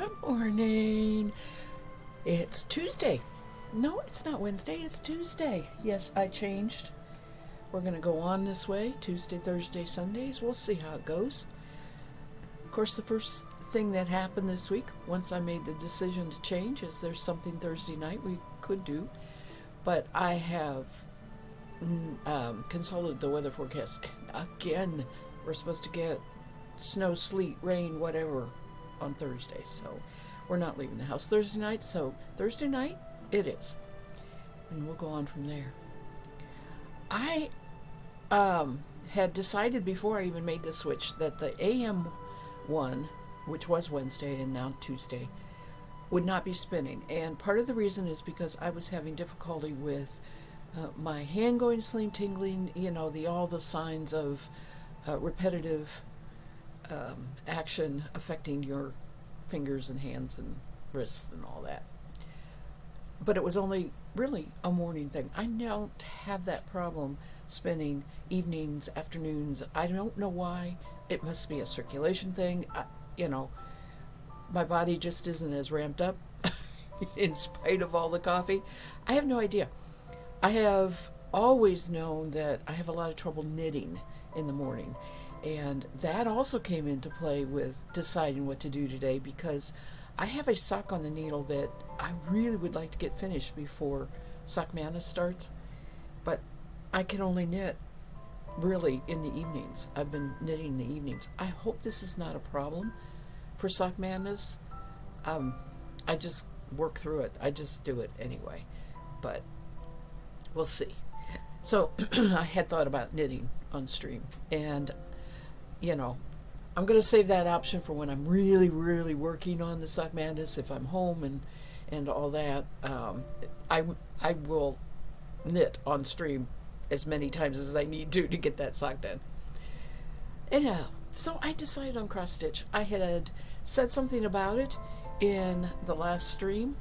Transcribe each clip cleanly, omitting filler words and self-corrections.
Good morning. It's Tuesday. No, it's not Wednesday. It's Tuesday. Yes, I changed. We're going to go on this way. Tuesday, Thursday, Sundays. We'll see how it goes. Of course, the first thing that happened this week, once I made the decision to change, is there's something Thursday night we could do. But I have consulted the weather forecast. Again, we're supposed to get snow, sleet, rain, whatever on Thursday. So we're not leaving the house Thursday night. So Thursday night it is. And we'll go on from there. I had decided before I even made the switch that the AM one, which was Wednesday and now Tuesday, would not be spinning. And part of the reason is because I was having difficulty with my hand going to sleep, tingling, all the signs of repetitive action affecting your fingers and hands and wrists and all that. But it was only really a morning thing. I don't have that problem spinning evenings, afternoons. I don't know why. It must be a circulation thing. My body just isn't as ramped up in spite of all the coffee. I have no idea. I have always known that I have a lot of trouble knitting in the morning. And that also came into play with deciding what to do today, because I have a sock on the needle that I really would like to get finished before Sock Madness starts. But I can only knit really in the evenings. I've been knitting in the evenings. I hope this is not a problem for Sock Madness. I just work through it. I just do it anyway. But we'll see. So I had thought about knitting on stream. And I'm going to save that option for when I'm really, really working on the Sock Madness, if I'm home and all that. I will knit on stream as many times as I need to get that sock done. Anyhow, so I decided on cross stitch. I had said something about it in the last stream.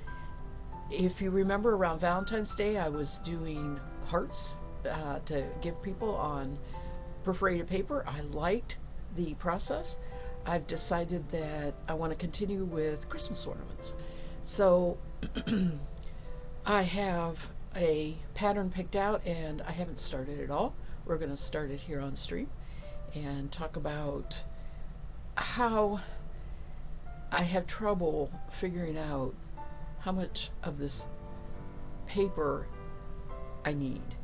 If you remember, around Valentine's Day, I was doing hearts to give people on perforated paper. I liked the process. I've decided that I want to continue with Christmas ornaments. So I have a pattern picked out and I haven't started at all. We're going to start it here on stream and talk about how I have trouble figuring out how much of this paper I need.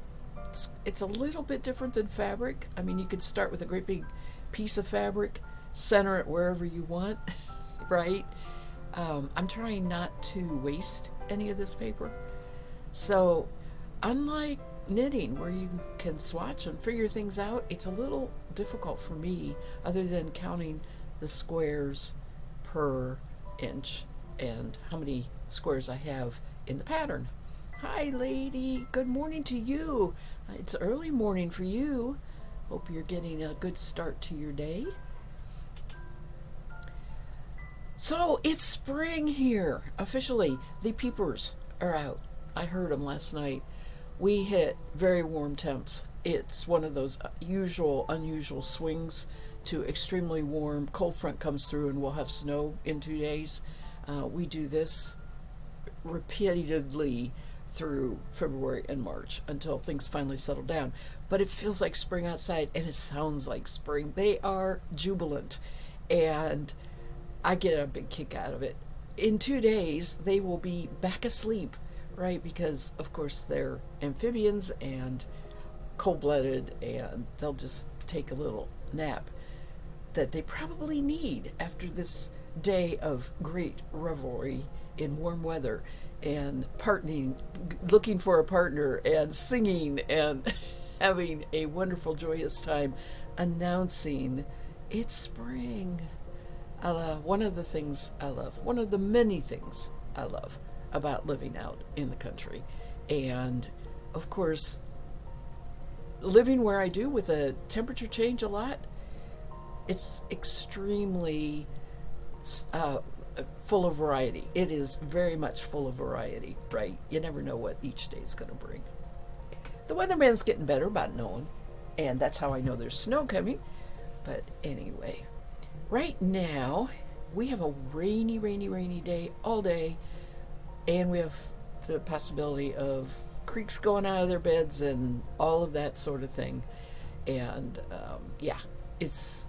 It's a little bit different than fabric. I mean, you could start with a great big piece of fabric, center it wherever you want, right? I'm trying not to waste any of this paper. So unlike knitting, where you can swatch and figure things out, it's a little difficult for me, other than counting the squares per inch and how many squares I have in the pattern. Hi, lady. Good morning to you. It's early morning for you. Hope you're getting a good start to your day. So it's spring here. Officially, the peepers are out. I heard them last night. We hit very warm temps. It's one of those unusual swings to extremely warm. Cold front comes through and we'll have snow in 2 days. We do this repeatedly through February and March until things finally settle down. But it feels like spring outside and it sounds like spring. They are jubilant and I get a big kick out of it. In 2 days, they will be back asleep, right? Because, of course, they're amphibians and cold-blooded and they'll just take a little nap that they probably need after this day of great revelry in warm weather and partnering, looking for a partner and singing and having a wonderful, joyous time announcing it's spring. One of the things I love, one of the many things I love about living out in the country. And, of course, living where I do with a temperature change a lot, it's extremely full of variety. It is very much full of variety, right? You never know what each day is going to bring. The weatherman's getting better about knowing, and that's how I know there's snow coming. But anyway, right now we have a rainy day all day, and we have the possibility of creeks going out of their beds and all of that sort of thing. And yeah, it's,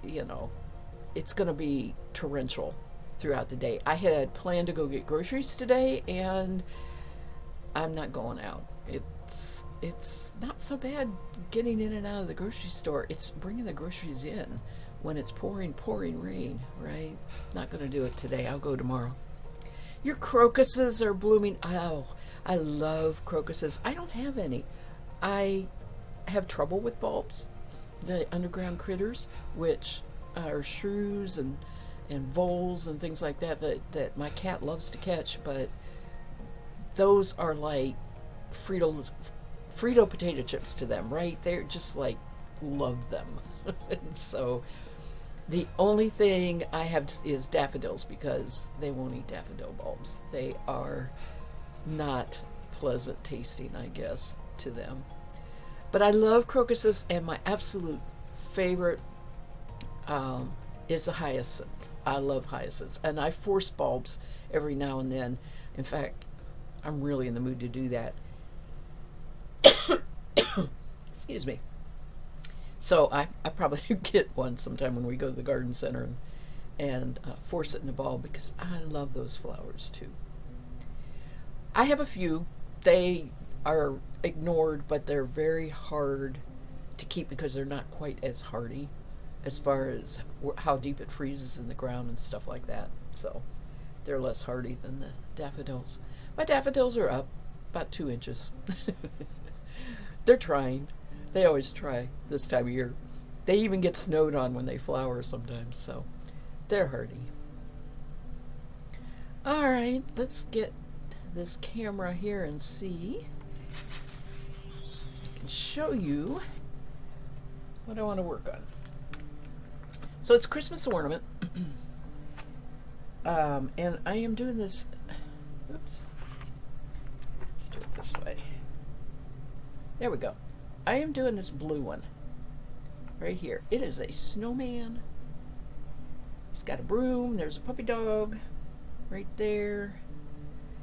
it's going to be torrential throughout the day. I had planned to go get groceries today, and I'm not going out. It's not so bad getting in and out of the grocery store. It's bringing the groceries in when it's pouring rain, right? Not going to do it today. I'll go tomorrow. Your crocuses are blooming. Oh, I love crocuses. I don't have any. I have trouble with bulbs, the underground critters, which are shrews and voles and things like that my cat loves to catch, but those are like Frito potato chips to them, right? They're just like, love them. And so the only thing I have is daffodils, because they won't eat daffodil bulbs. They are not pleasant tasting, I guess, to them. But I love crocuses, and my absolute favorite is the hyacinth. I love hyacinths, and I force bulbs every now and then. In fact, I'm really in the mood to do that. Excuse me. So I probably get one sometime when we go to the garden center and force it in a bulb, because I love those flowers too. I have a few. They are ignored, but they're very hard to keep because they're not quite as hardy as far as how deep it freezes in the ground and stuff like that. So they're less hardy than the daffodils. My daffodils are up about 2 inches. They're trying. They always try this time of year. They even get snowed on when they flower sometimes, so they're hardy. All right, let's get this camera here and see. I can show you what I want to work on. So it's Christmas ornament, and I am doing this. Oops. Let's do it this way. There we go. I am doing this blue one right here. It is a snowman. He's got a broom. There's a puppy dog right there.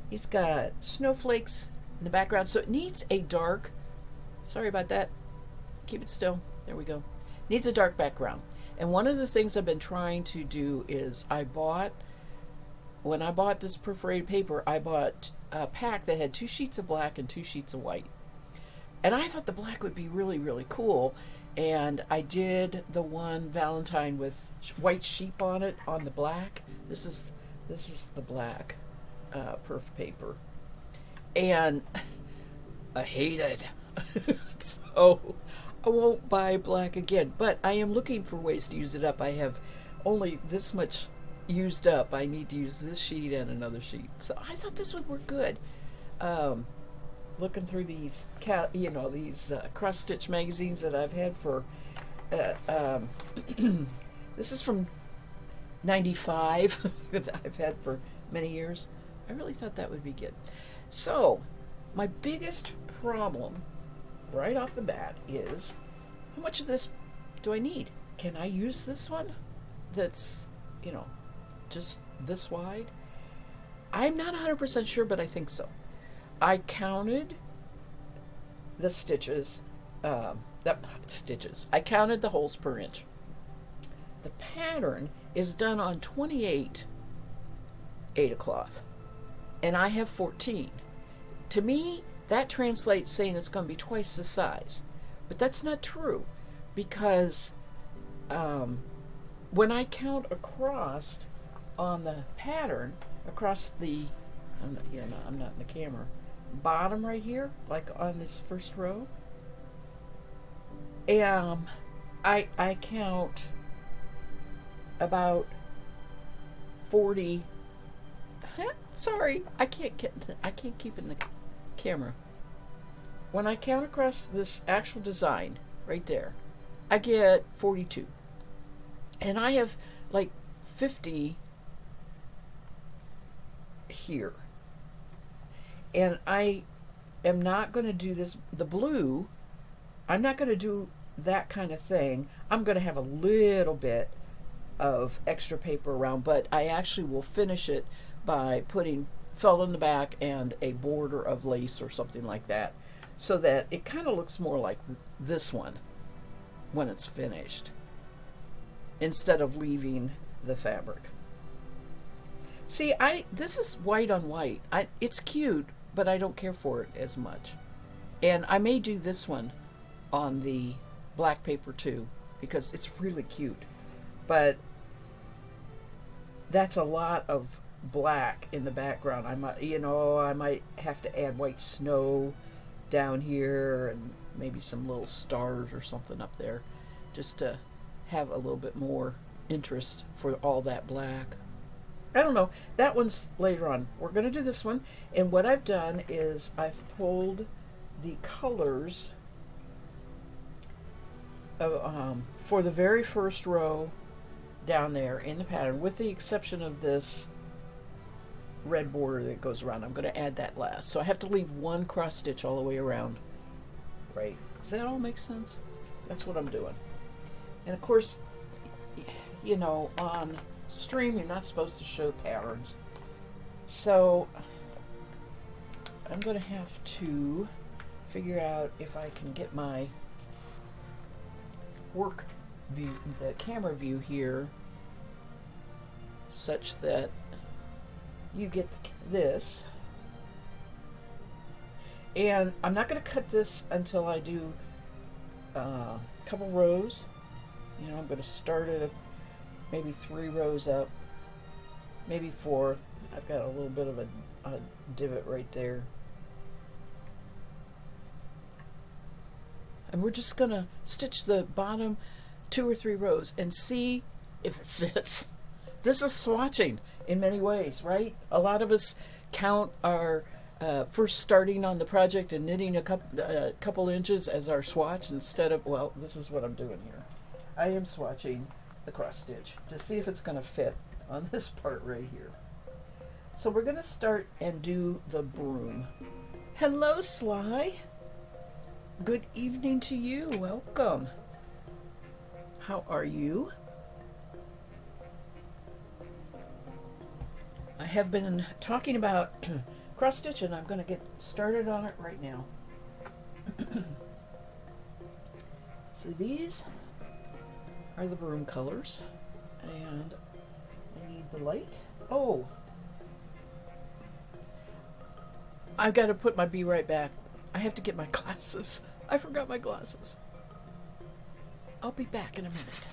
He's got snowflakes in the background, so it needs a dark, sorry about that, keep it still, there we go, needs a dark background. And one of the things I've been trying to do is when I bought this perforated paper, I bought a pack that had 2 sheets of black and 2 sheets of white. And I thought the black would be really, really cool. And I did the one Valentine with white sheep on it, on the black. This is the black perf paper. And I hate it. So I won't buy black again. But I am looking for ways to use it up. I have only this much used up. I need to use this sheet and another sheet. So I thought this would work good. Looking through these, these cross-stitch magazines that I've had for, this is from 95 that I've had for many years. I really thought that would be good. So, my biggest problem right off the bat is, how much of this do I need? Can I use this one that's, just this wide? I'm not 100% sure, but I think so. I counted the stitches, I counted the holes per inch. The pattern is done on 28 Aida cloth, and I have 14. To me, that translates saying it's going to be twice the size, but that's not true, because when I count across on the pattern, across the, I'm not in the camera, bottom right here, like on this first row, I count about 40. Sorry, I can't keep in the camera. When I count across this actual design right there, I get 42, and I have like 50 here. And I am not going to do this, the blue, I'm not going to do that kind of thing. I'm going to have a little bit of extra paper around, but I actually will finish it by putting felt in the back and a border of lace or something like that, so that it kind of looks more like this one when it's finished, instead of leaving the fabric. See, this is white on white. It's cute, but I don't care for it as much. And I may do this one on the black paper too, because it's really cute. But that's a lot of black in the background. I might have to add white snow down here and maybe some little stars or something up there, just to have a little bit more interest for all that black. I don't know. That one's later on. We're going to do this one. And what I've done is I've pulled the colors of, for the very first row down there in the pattern, with the exception of this red border that goes around. I'm going to add that last. So I have to leave one cross stitch all the way around. Right? Does that all make sense? That's what I'm doing. And of course, on stream you're not supposed to show patterns, so I'm going to have to figure out if I can get my work view, the camera view here, such that you get this. And I'm not going to cut this until I do a couple rows. I'm going to start at maybe 3 rows up, maybe 4. I've got a little bit of a divot right there. And we're just going to stitch the bottom 2 or 3 rows and see if it fits. This is swatching in many ways, right? A lot of us count our first starting on the project and knitting a couple inches as our swatch instead of, well, this is what I'm doing here. I am swatching the cross stitch to see if it's going to fit on this part right here. So we're going to start and do the broom. Hello, Sly. Good evening to you. Welcome. How are you? I have been talking about cross stitch, and I'm going to get started on it right now. So these are the broom colors, and I need the light. Oh, I've got to put my Be Right Back. I have to get my glasses. I forgot my glasses. I'll be back in a minute.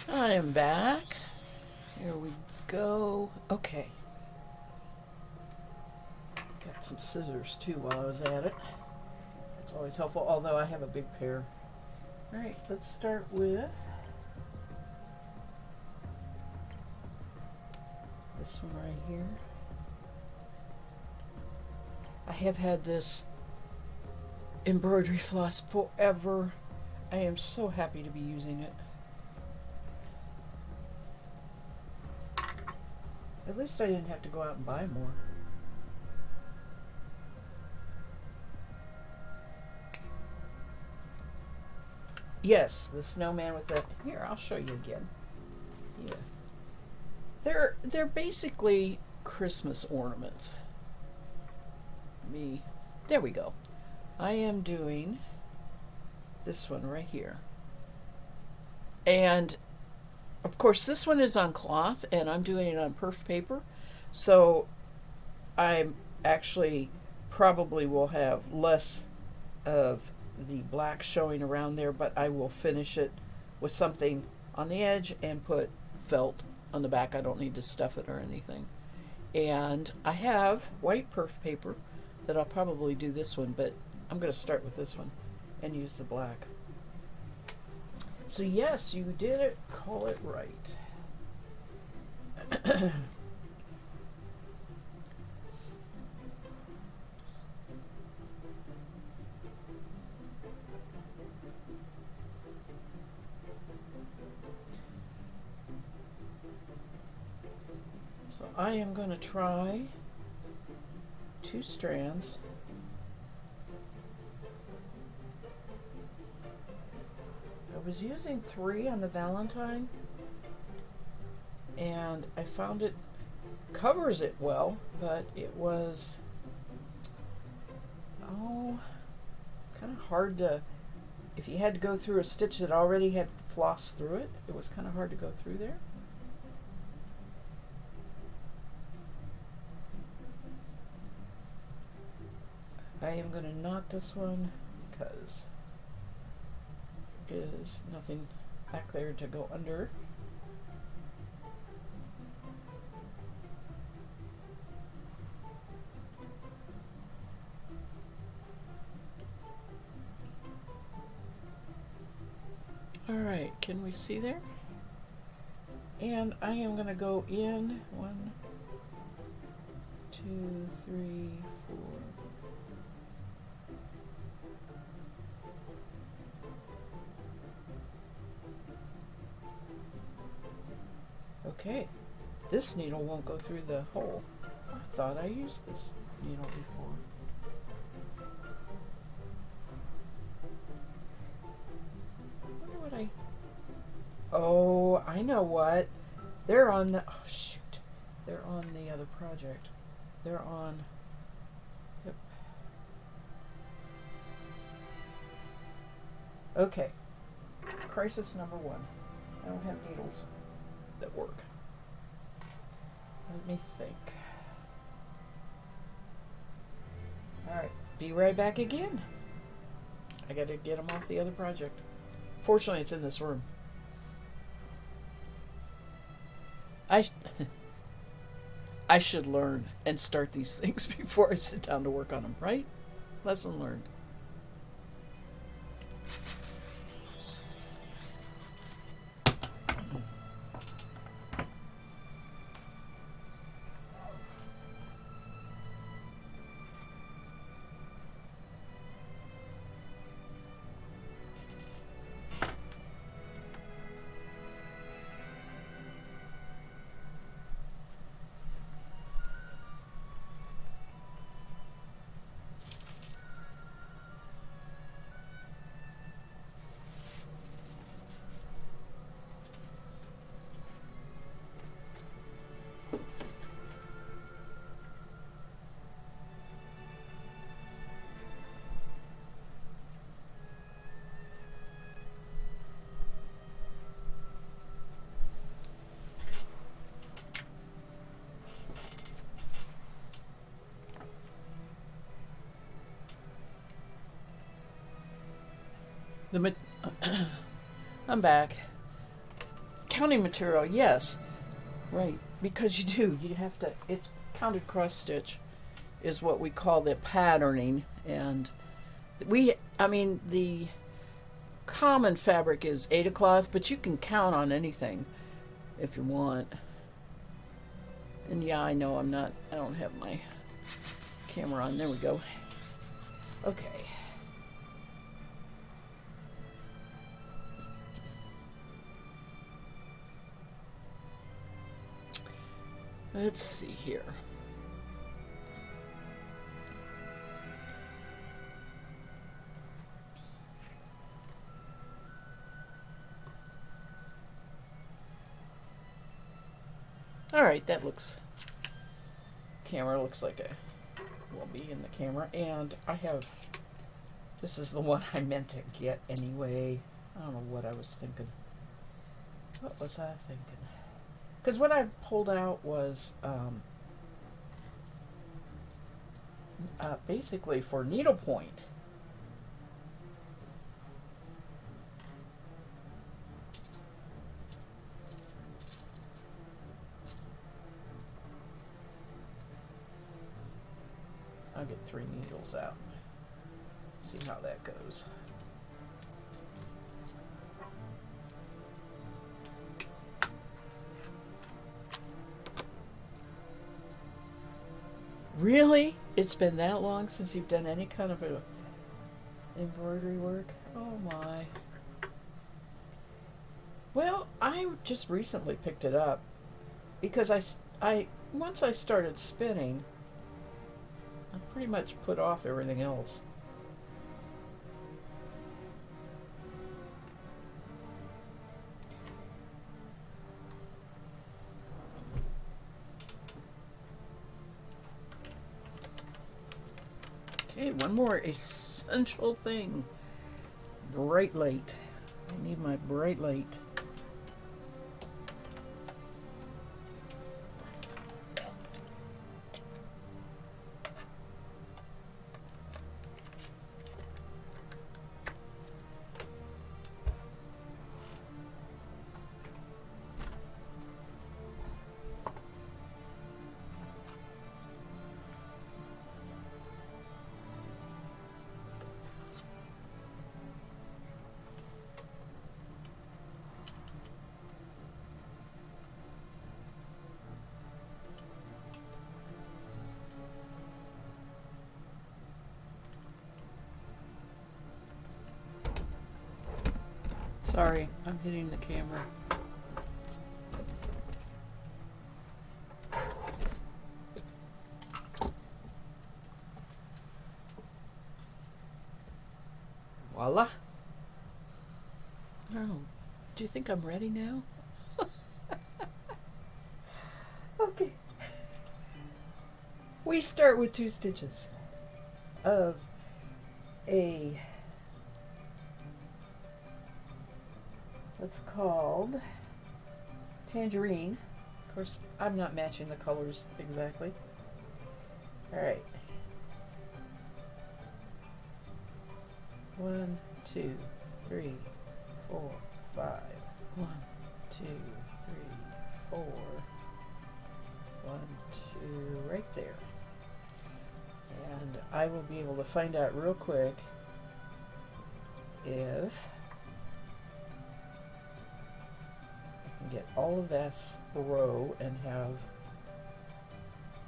I am back. Here we go. Okay. Got some scissors too while I was at it. That's always helpful, although I have a big pair. Alright, let's start with this one right here. I have had this embroidery floss forever. I am so happy to be using it. At least I didn't have to go out and buy more. Yes, the snowman with the. Here, I'll show you again. Yeah, they're basically Christmas ornaments. There we go. I am doing this one right here, and of course this one is on cloth, and I'm doing it on perf paper, so I actually probably will have less of the black showing around there, but I will finish it with something on the edge and put felt on the back. I don't need to stuff it or anything. And I have white perf paper that I'll probably do this one, but I'm going to start with this one and use the black. So yes, you did it. Call it right. So I am going to try 2 strands. I was using 3 on the Valentine, and I found it covers it well, but it was kind of hard to, if you had to go through a stitch that already had floss through it, it was kind of hard to go through there. I am going to knot this one because is nothing back there to go under. Alright, can we see there? And I am going to go in 1, 2, 3, 4. Okay, this needle won't go through the hole. I thought I used this needle before. Wonder what I... Oh, I know what. They're on the... Oh, shoot. They're on the other project. They're on... Yep. Okay. Crisis number 1. I don't have needles that work. Let me think. Alright, be right back again. I gotta get them off the other project. Fortunately, it's in this room. I should learn and start these things before I sit down to work on them, right? Lesson learned. I'm back. Counting material, yes. Right, because you have to, it's counted cross stitch is what we call the patterning, and the common fabric is Aida cloth, but you can count on anything if you want. And yeah, I know I don't have my camera on. There we go. Okay. Let's see here. Alright, that looks... Camera looks like it will be in the camera. And I have... This is the one I meant to get anyway. I don't know what I was thinking. What was I thinking? Because what I pulled out was basically for needlepoint. I'll get 3 needles out. See how that goes. Really? It's been that long since you've done any kind of a embroidery work? Oh my. Well, I just recently picked it up because I once I started spinning, I pretty much put off everything else. Okay, one more essential thing. Bright light. I need my bright light. Sorry, I'm hitting the camera. Voila. Oh, do you think I'm ready now? Okay. We start with 2 stitches of a... What's called tangerine. Of course, I'm not matching the colors exactly. Alright. 1, 2, 3, 4, 5. 1, 2, 3, 4. 1, 2, right there. And I will be able to find out real quick if get all of this row and have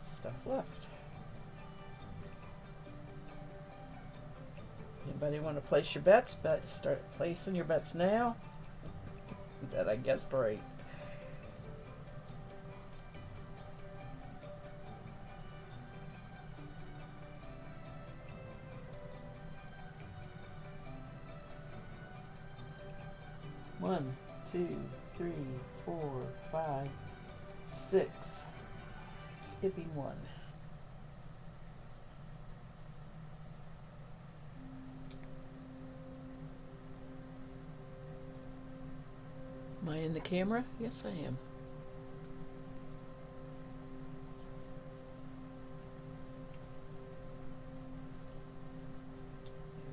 stuff left. Anybody want to place your bets? But start placing your bets now. That I guessed right. One, 2, 3, 4, 5, 6. Skipping 1. Am I in the camera? Yes, I am.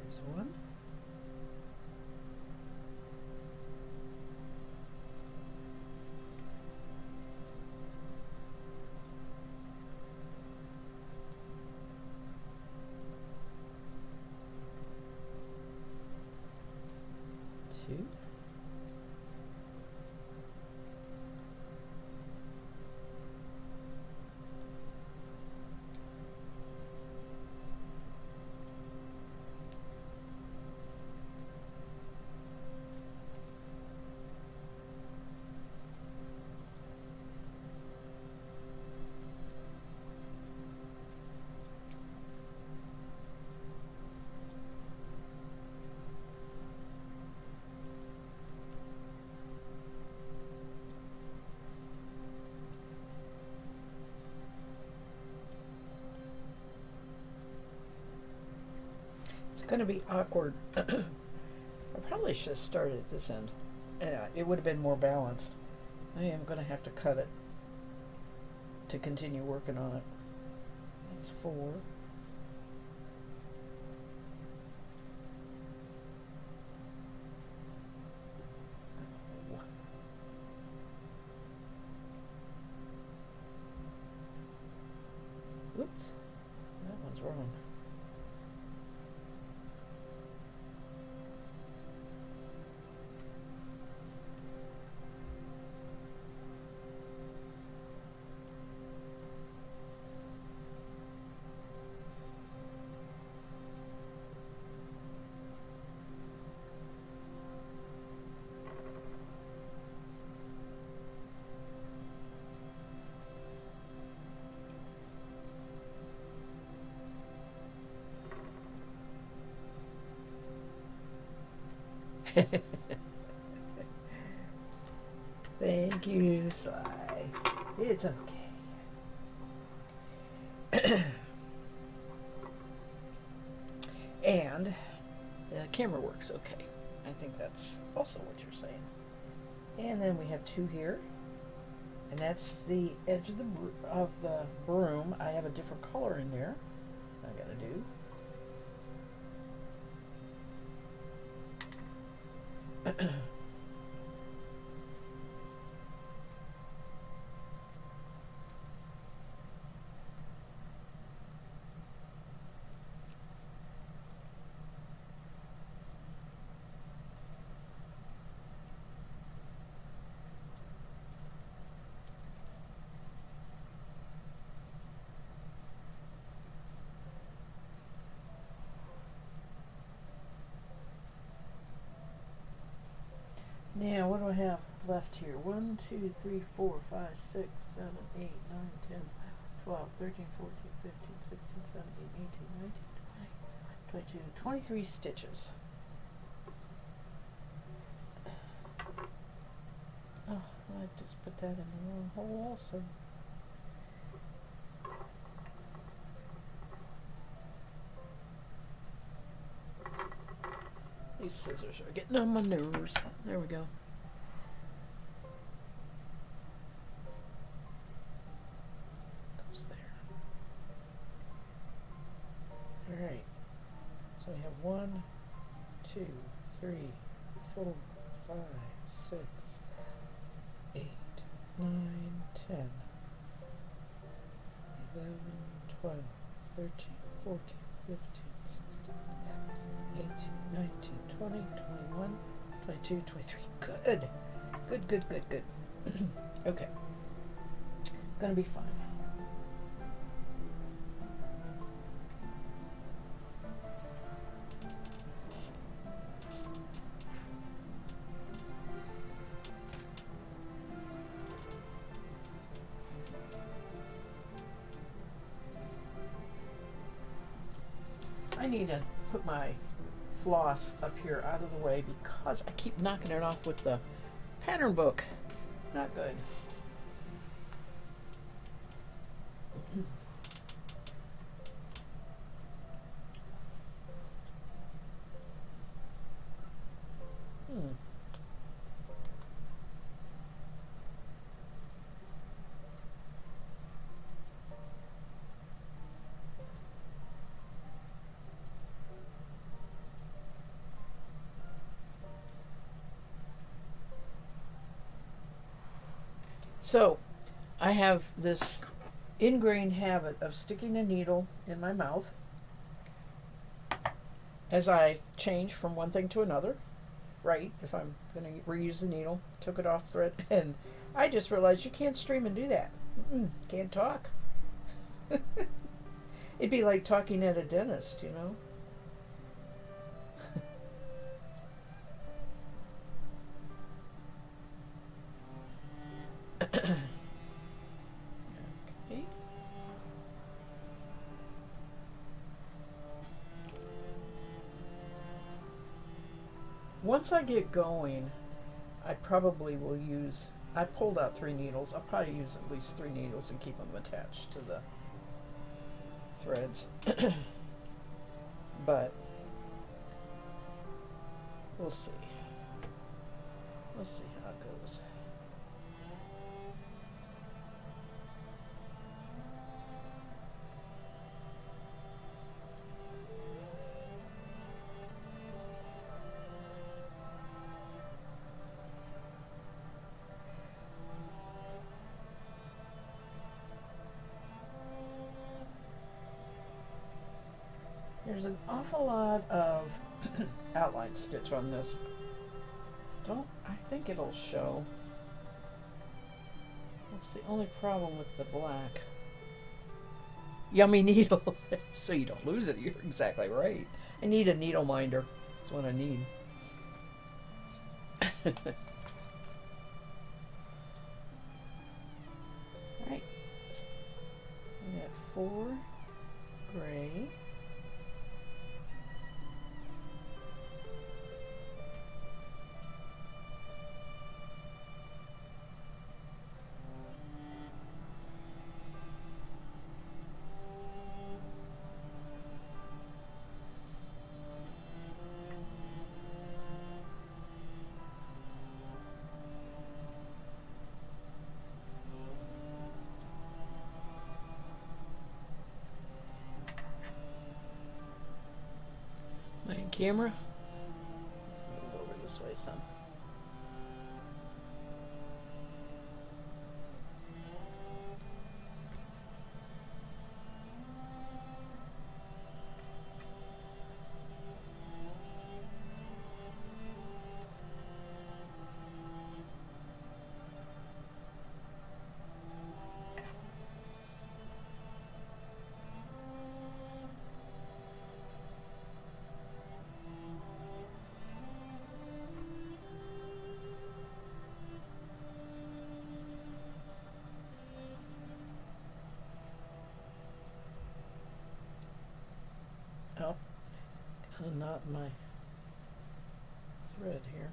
There's 1. going to be awkward. I probably should have started at this end. It would have been more balanced. I am going to have to cut it to continue working on it. That's 4. Oops, that one's wrong. Thank you, Sly. It's okay. And the camera works okay. I think that's also what you're saying. And then we have 2 here. And that's the edge of the broom. I have a different color in there. I gotta do. Now, what do I have left here? 1, 2, 3, 4, 5, 6, 7, 8, 9, 10, 12, 13, 14, 15, 16, 17, 18, 19, 20, 22, 23 stitches. Oh, I just put that in the wrong hole also. These scissors are getting on my nerves. There we go. Goes there. Alright. So we have 1, 2, 3, 4, 5, 6, 8, 9, 10, 11, 12, 13, 14, 15, 16, 18, 19, 20, 21, 22, 23. Good. Good, good, good, good. Okay. Gonna be fine. I need to put my floss up here out of the way because I keep knocking it off with the pattern book. Not good. So, I have this ingrained habit of sticking a needle in my mouth as I change from one thing to another, right? If I'm going to reuse the needle, took it off thread, and I just realized you can't stream and do that. Can't talk. It'd be like talking at a dentist, you know? Okay. Once I get going, I probably will use, I pulled out 3 needles. I'll probably use at least 3 needles and keep them attached to the threads. But We'll see. Let's see how it goes. There's an awful lot of outline stitch on this. I think it'll show. That's the only problem with the black. Yummy needle. So you don't lose it. You're exactly right. I need a needle minder. That's what I need. Right. We got 4 gray. My camera. Move over this way some. Oh, got a knot in my thread here.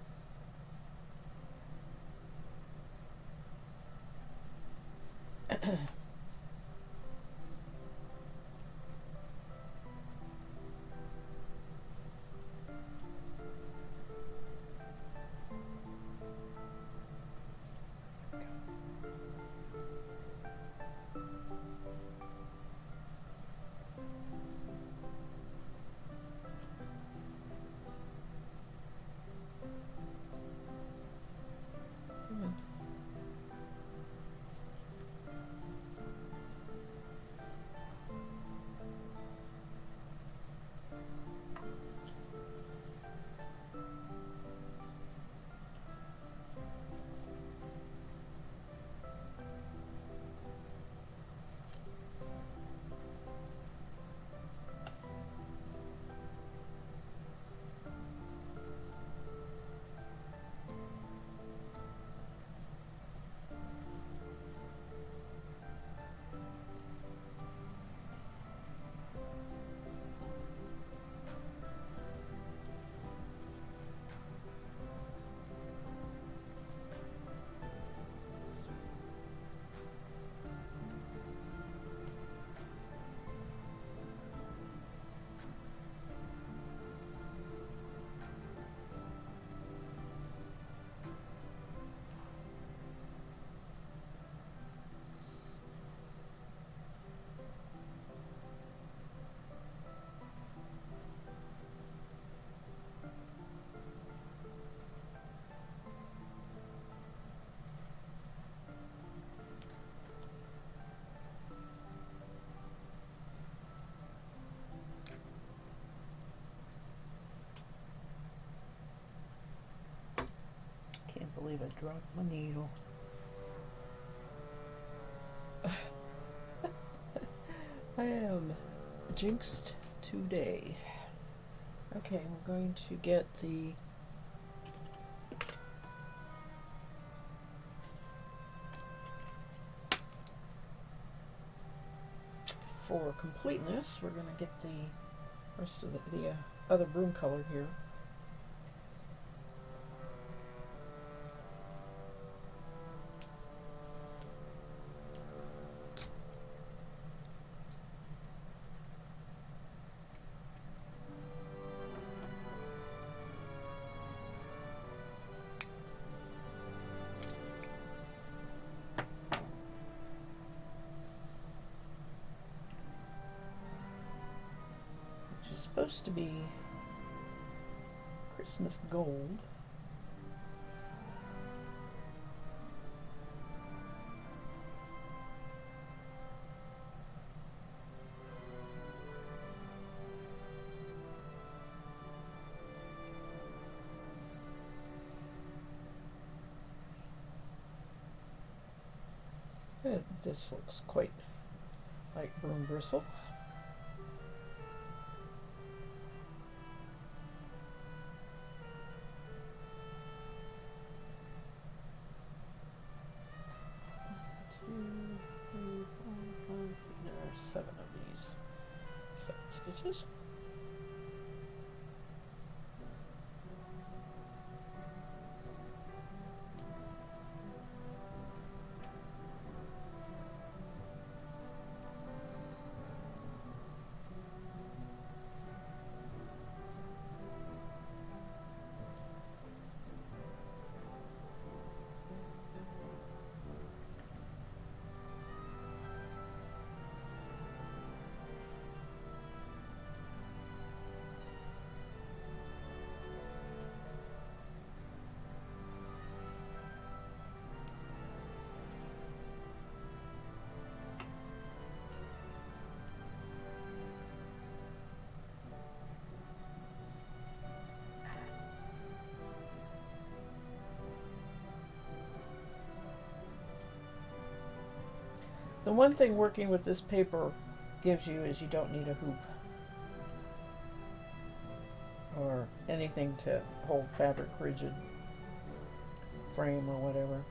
Can't believe I dropped my needle. I am jinxed today. Okay, we're going to get the for completeness, we're going to get the rest of the other broom color here. supposed to be Christmas gold. This looks quite like broom bristle. There are 7 of these 7 stitches. The one thing working with this paper gives you is you don't need a hoop or anything to hold fabric rigid, frame or whatever.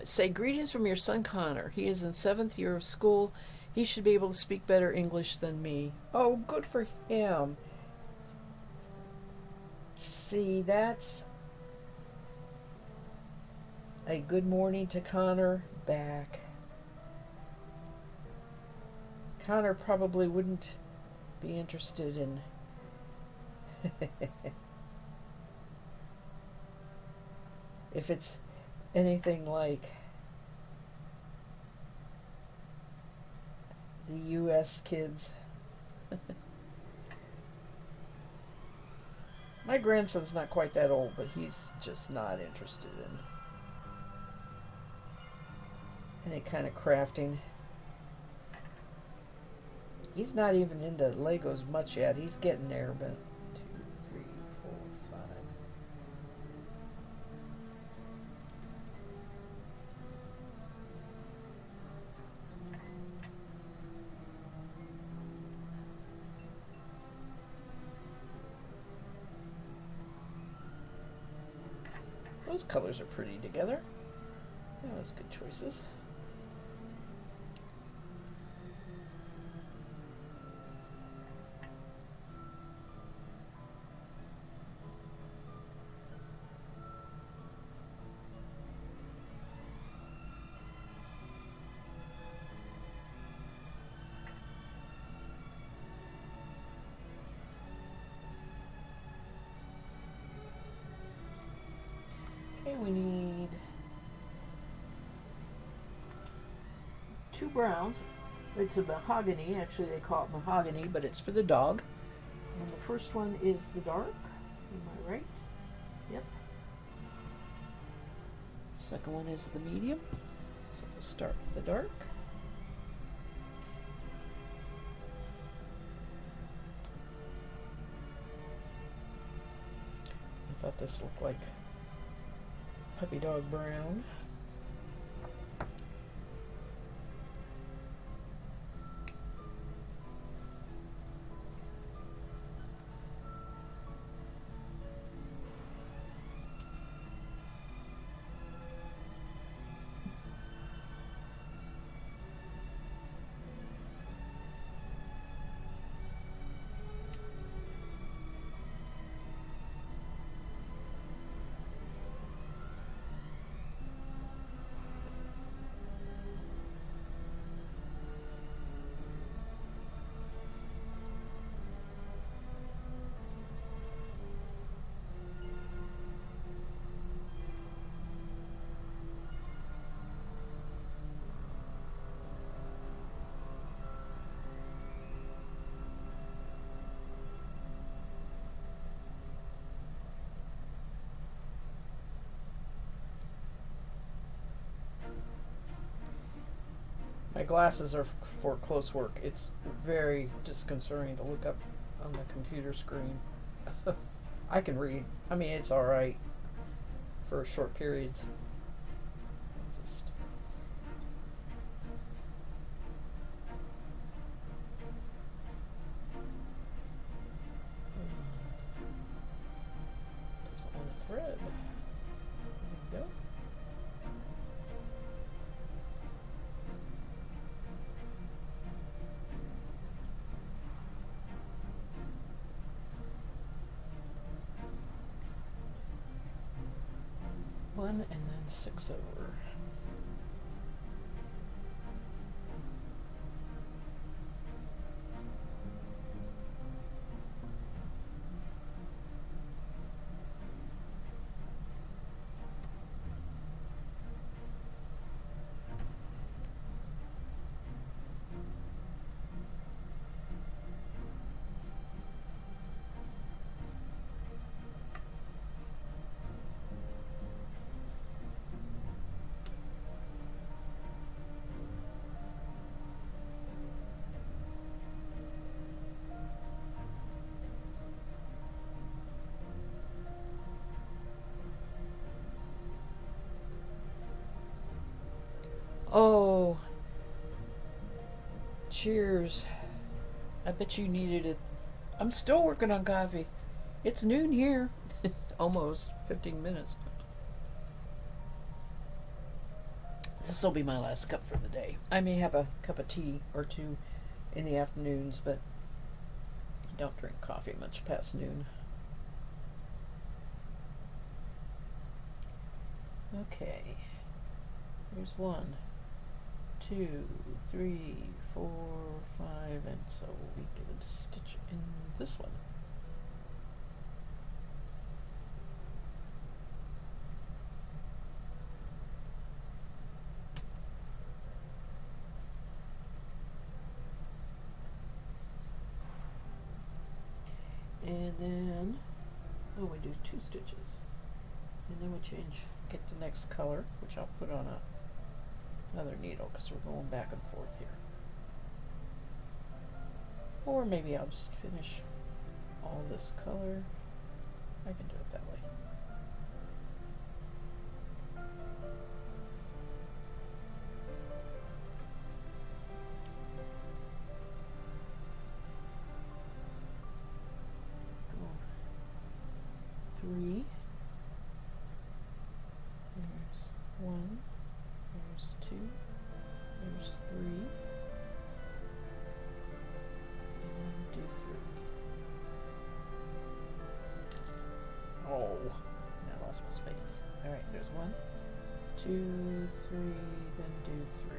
Say greetings from your son Connor. He is in 7th year of school. He should be able to speak better English than me. Oh, good for him. See, that's a good morning to Connor back. Connor probably wouldn't be interested in if it's anything like the US kids. My grandson's not quite that old, but he's just not interested in any kind of crafting. He's not even into Legos much yet. He's getting there, but 2, 3, 4, 5. Those colors are pretty together. Yeah, those good choices. Okay, we need 2 browns. It's a mahogany. Actually, they call it mahogany, but it's for the dog. And the first one is the dark. Am I right? Yep. Second one is the medium. So we'll start with the dark. I thought this looked like puppy dog brown. My glasses are for close work. It's very disconcerting to look up on the computer screen. I can read. I mean, it's all right for short periods. Just doesn't want to thread. There we go. One and then 6 over. Oh, cheers. I bet you needed it. I'm still working on coffee. It's noon here. Almost 15 minutes. This will be my last cup for the day. I may have a cup of tea or two in the afternoons, but I don't drink coffee much past noon. Okay. Here's 1, 2, 3, 4, 5, and so we get a stitch in this one. And then, oh, we do 2 stitches. And then we get the next color, which I'll put on another needle because we're going back and forth here. Or maybe I'll just finish all this color. I can do it that way. Go 3. There's 1. There's 2. There's 3. And do 3. Oh, I lost my space. Alright, there's 1, 2, 3, then do 3.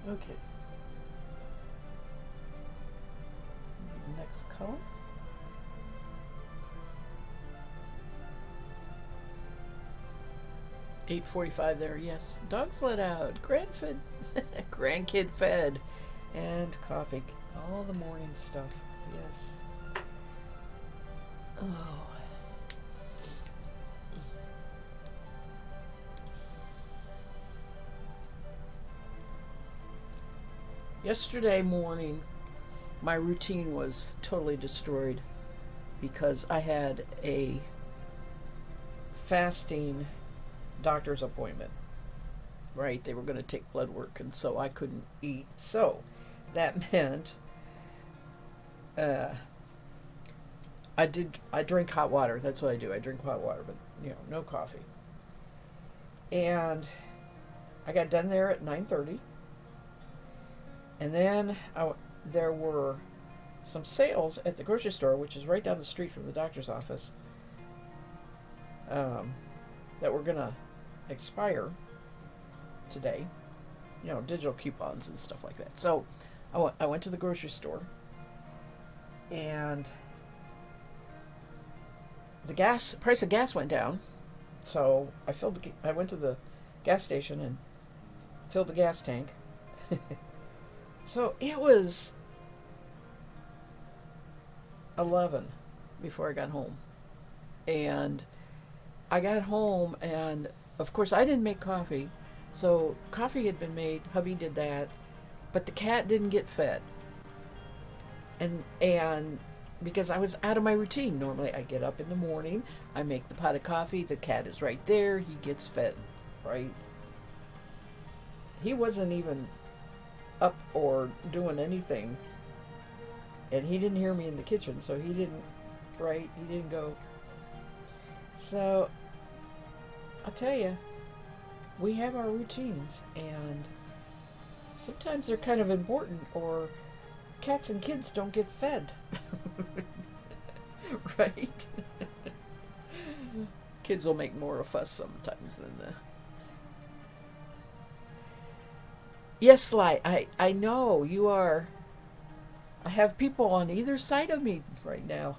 Okay. Next color. $8:45 there, yes. Dogs let out. Grandfed, grandkid fed, and coffee. All the morning stuff. Yes. Oh. Yesterday morning, my routine was totally destroyed because I had a fasting doctor's appointment. Right? They were going to take blood work, and so I couldn't eat. So that meant uh, I drink hot water. That's what I do. I drink hot water, but no coffee. And I got done there at 9:30, and then there were some sales at the grocery store, which is right down the street from the doctor's office, that were gonna expire today. Digital coupons and stuff like that. So I went to the grocery store, and the price of gas went down. So I went to the gas station and filled the gas tank. So it was 11 before I got home. And I got home, and of course I didn't make coffee. So coffee had been made, hubby did that, but the cat didn't get fed. And because I was out of my routine. Normally I get up in the morning, I make the pot of coffee, the cat is right there, he gets fed, right? He wasn't even up or doing anything. And he didn't hear me in the kitchen, so he didn't go. So I'll tell you, we have our routines, and sometimes they're kind of important, or cats and kids don't get fed. Right? Kids will make more of a fuss sometimes than the... Yes, Sly, I know you are... I have people on either side of me right now.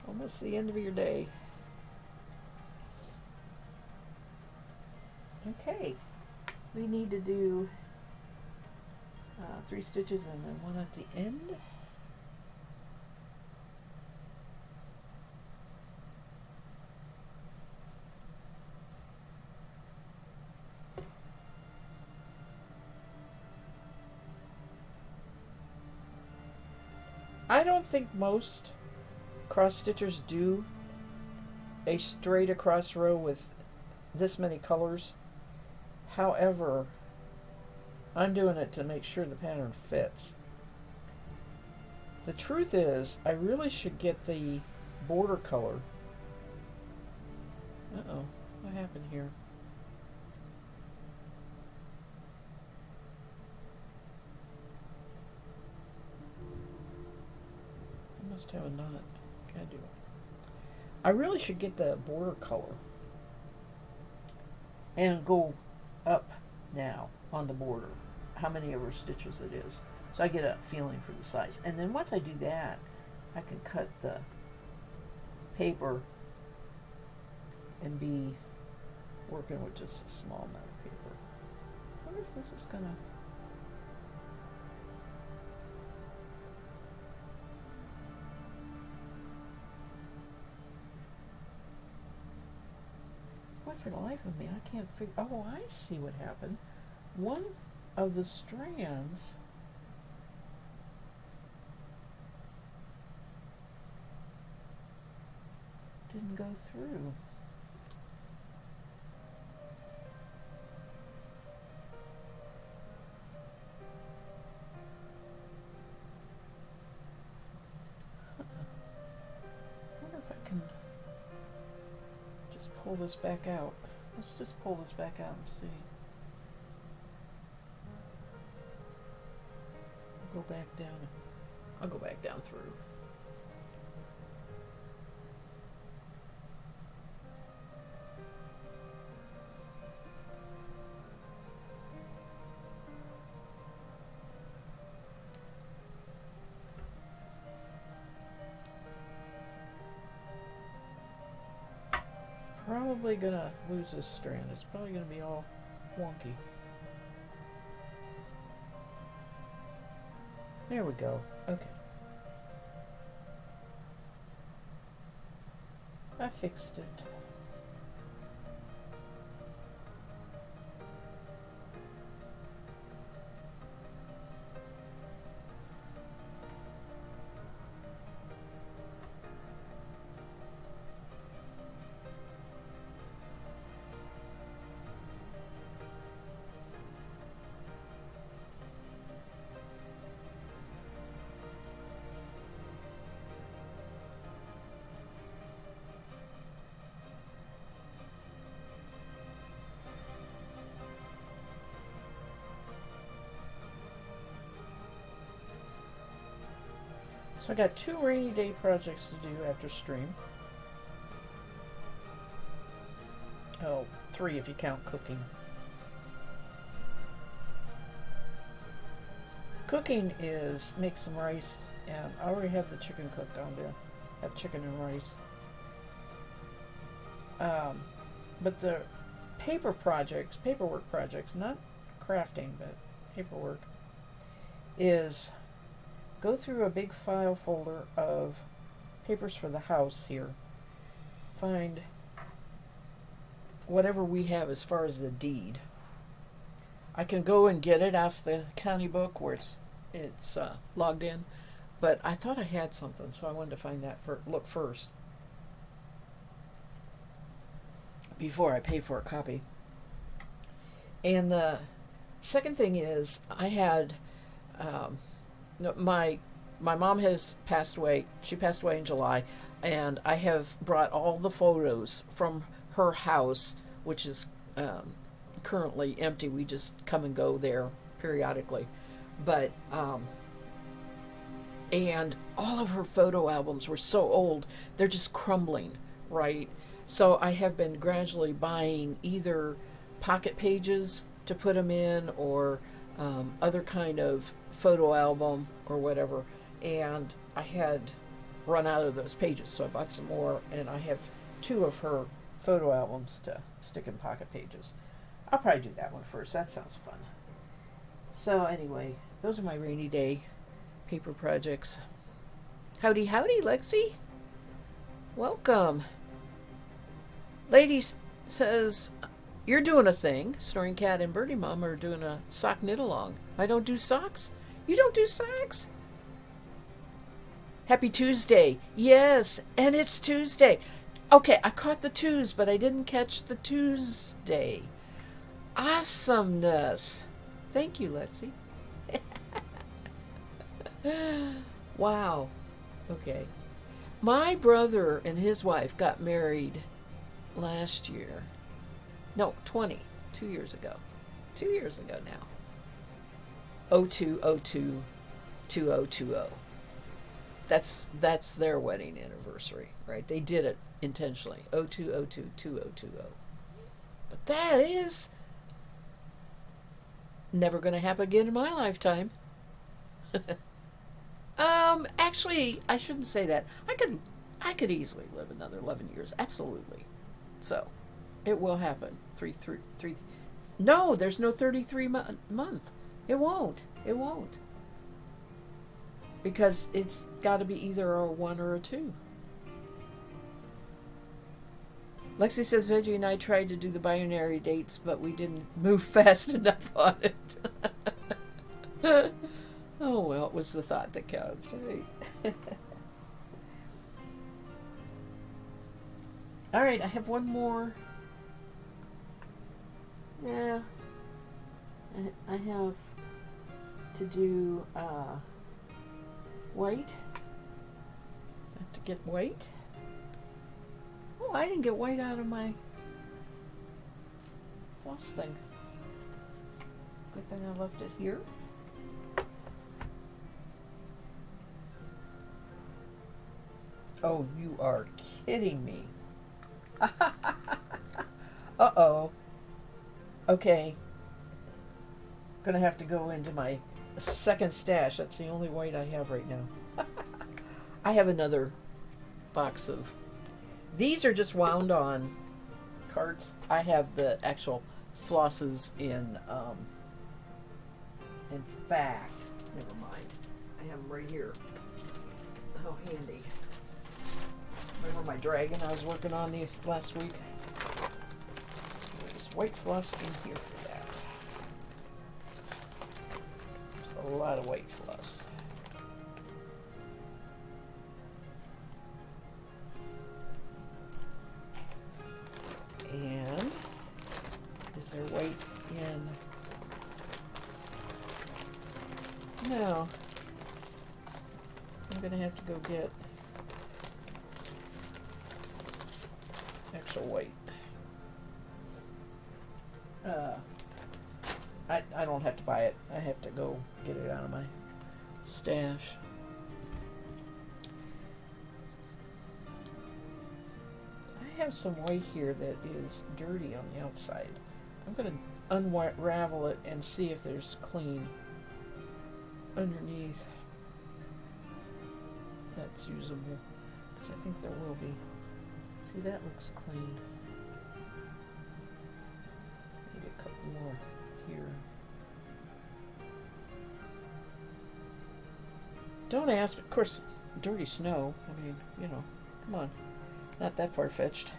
Almost the end of your day. Okay. We need to do 3 stitches and then 1 at the end. I don't think most cross stitchers do a straight across row with this many colors. However, I'm doing it to make sure the pattern fits. The truth is, I really should get the border color. Uh-oh, what happened here? I must have a knot. Can I do it? I really should get the border color and go up now on the border, how many ever stitches it is, so I get a feeling for the size. And then once I do that, I can cut the paper and be working with just a small amount of paper. I wonder if this is gonna... What, for the life of me, I can't figure... Oh, I see what happened. One of the strands didn't go through. I wonder if I can just pull this back out. Let's just pull this back out and see. Go back down. I'll go back down through. Probably gonna lose this strand. It's probably gonna be all wonky. There we go. Okay. I fixed it. So I got 2 rainy day projects to do after stream. Oh, 3 if you count cooking. Cooking is make some rice, and I already have the chicken cooked down there. I have chicken and rice. But the paperwork projects, not crafting, but paperwork, is go through a big file folder of papers for the house here. Find whatever we have as far as the deed. I can go and get it off the county book where it's logged in, but I thought I had something, so I wanted to find that look first before I pay for a copy. And the second thing is I had my mom has passed away. She passed away in July, and I have brought all the photos from her house, which is currently empty. We just come and go there periodically, but and all of her photo albums were so old they're just crumbling, right? So I have been gradually buying either pocket pages to put them in, or other kind of photo album or whatever, and I had run out of those pages, so I bought some more, and I have 2 of her photo albums to stick in pocket pages. I'll probably do that one first. That sounds fun. So anyway, those are my rainy day paper projects. Howdy, howdy, Lexi. Welcome. Lady says, you're doing a thing. Snoring Cat and Birdie Mom are doing a sock knit along. I don't do socks? You don't do socks? Happy Tuesday. Yes, and it's Tuesday. Okay, I caught the twos, but I didn't catch the Tuesday. Awesomeness. Thank you, Lexi. Wow. Okay. My brother and his wife got married last year. No, 2 years ago. 2 years ago now. 0202 2020. That's their wedding anniversary, right? They did it intentionally. 0202 2020. But that is never going to happen again in my lifetime. Actually, I shouldn't say that. I could easily live another 11 years. Absolutely. So, it will happen. Three. No, there's no 33 month. It won't. Because it's got to be either a 1 or a 2. Lexi says Veggie and I tried to do the binary dates, but we didn't move fast enough on it. Oh, well, it was the thought that counts, right? All right, I have one more. Yeah. I have to do white. I have to get white. Oh, I didn't get white out of my floss thing. Good thing I left it here. Oh, you are kidding me. Uh-oh. Okay. Gonna have to go into my second stash. That's the only white I have right now. I have another box of... These are just wound on cards. I have the actual flosses in fact, never mind. I have them right here. How handy. Remember my dragon I was working on last week? There's white floss in here for that. There's a lot of white floss. And is there white in? No. I'm gonna have to go get actual white. I don't have to buy it. I have to go get it out of my stash. have some white here that is dirty on the outside. I'm going to unravel it and see if there's clean underneath that's usable, because I think there will be. See, that looks clean. Maybe a couple more here. Don't ask, but of course, dirty snow. I mean, you know, come on. Not that far-fetched.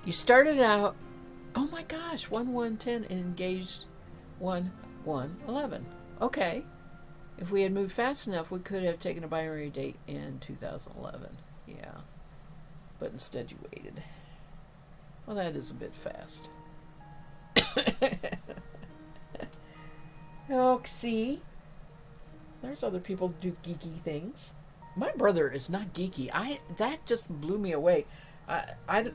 You started out, oh my gosh, 1-1-10 and engaged 1-1-11. Okay. If we had moved fast enough, we could have taken a binary date in 2011. Yeah. But instead you waited. Well, that is a bit fast. Oh, see? There's other people who do geeky things. My brother is not geeky. That just blew me away. I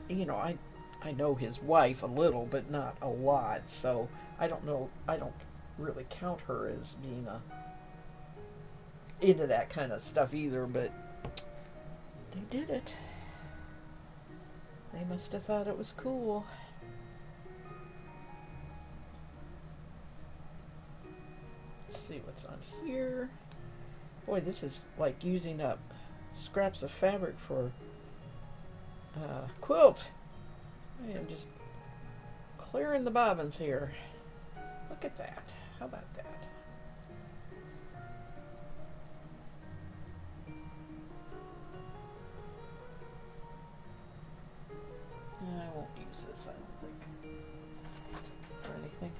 know his wife a little, but not a lot. So I don't know. I don't really count her as being into that kind of stuff either. But they did it. They must have thought it was cool. Let's see what's on here. Boy, this is like using up scraps of fabric for a quilt. I am just clearing the bobbins here. Look at that. How about that? I won't use this, I don't think, for anything.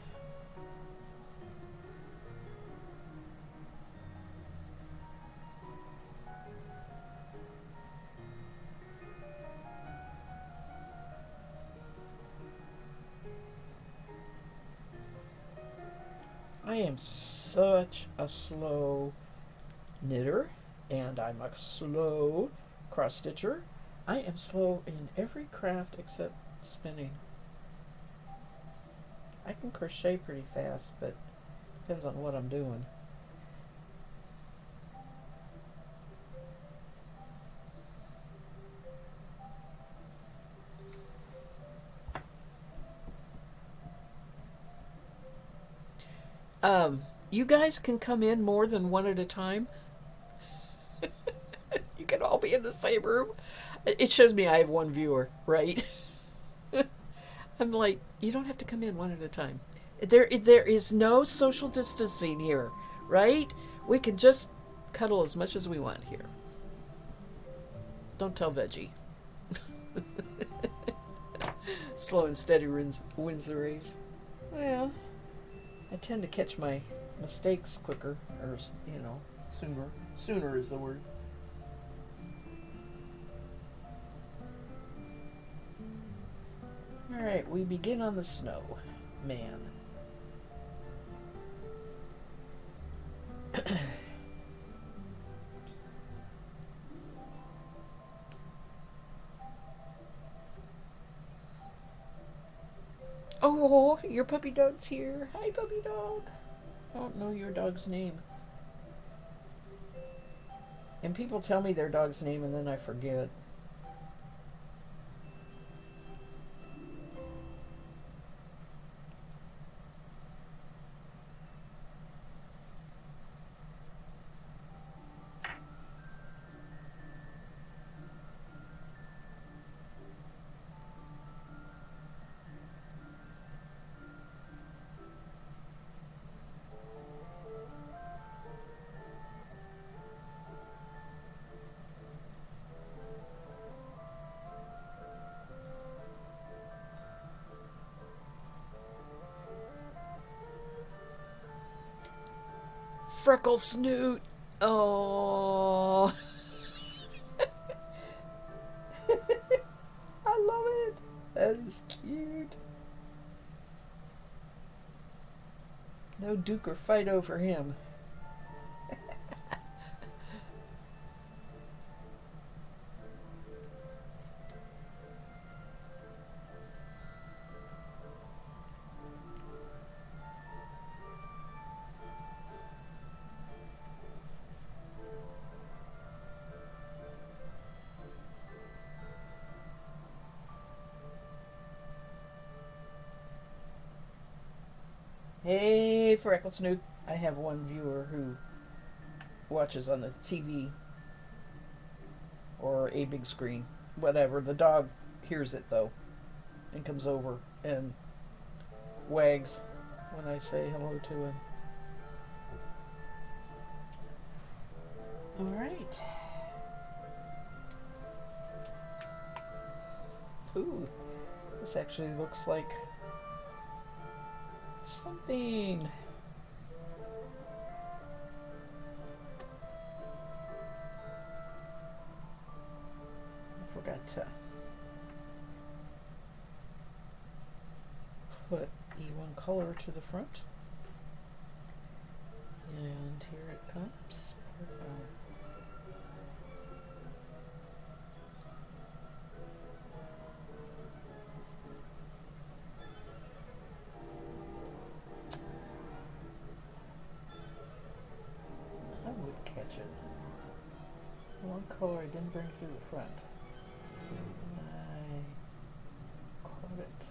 I am such a slow knitter, and I'm a slow cross stitcher. I am slow in every craft except spinning. I can crochet pretty fast, but depends on what I'm doing. You guys can come in more than one at a time. You can all be in the same room. It shows me I have one viewer, right? I'm like, you don't have to come in one at a time. There is no social distancing here, right? We can just cuddle as much as we want here. Don't tell Veggie. Slow and steady wins the race. Well, I tend to catch my mistakes quicker, or, sooner. Sooner is the word. Alright, we begin on the snow. Man. Oh, your puppy dog's here. Hi, puppy dog. I don't know your dog's name. And people tell me their dog's name and then I forget. Freckle Snoot. Oh. I love it. That is cute. No duke or fight over him. Freckles Snook. I have one viewer who watches on the TV or a big screen, whatever. The dog hears it though and comes over and wags when I say hello to him. All right. Ooh, this actually looks like something. I forgot to put E1 color to the front. And here it comes. I would catch it. One color I didn't bring to the front. I caught it.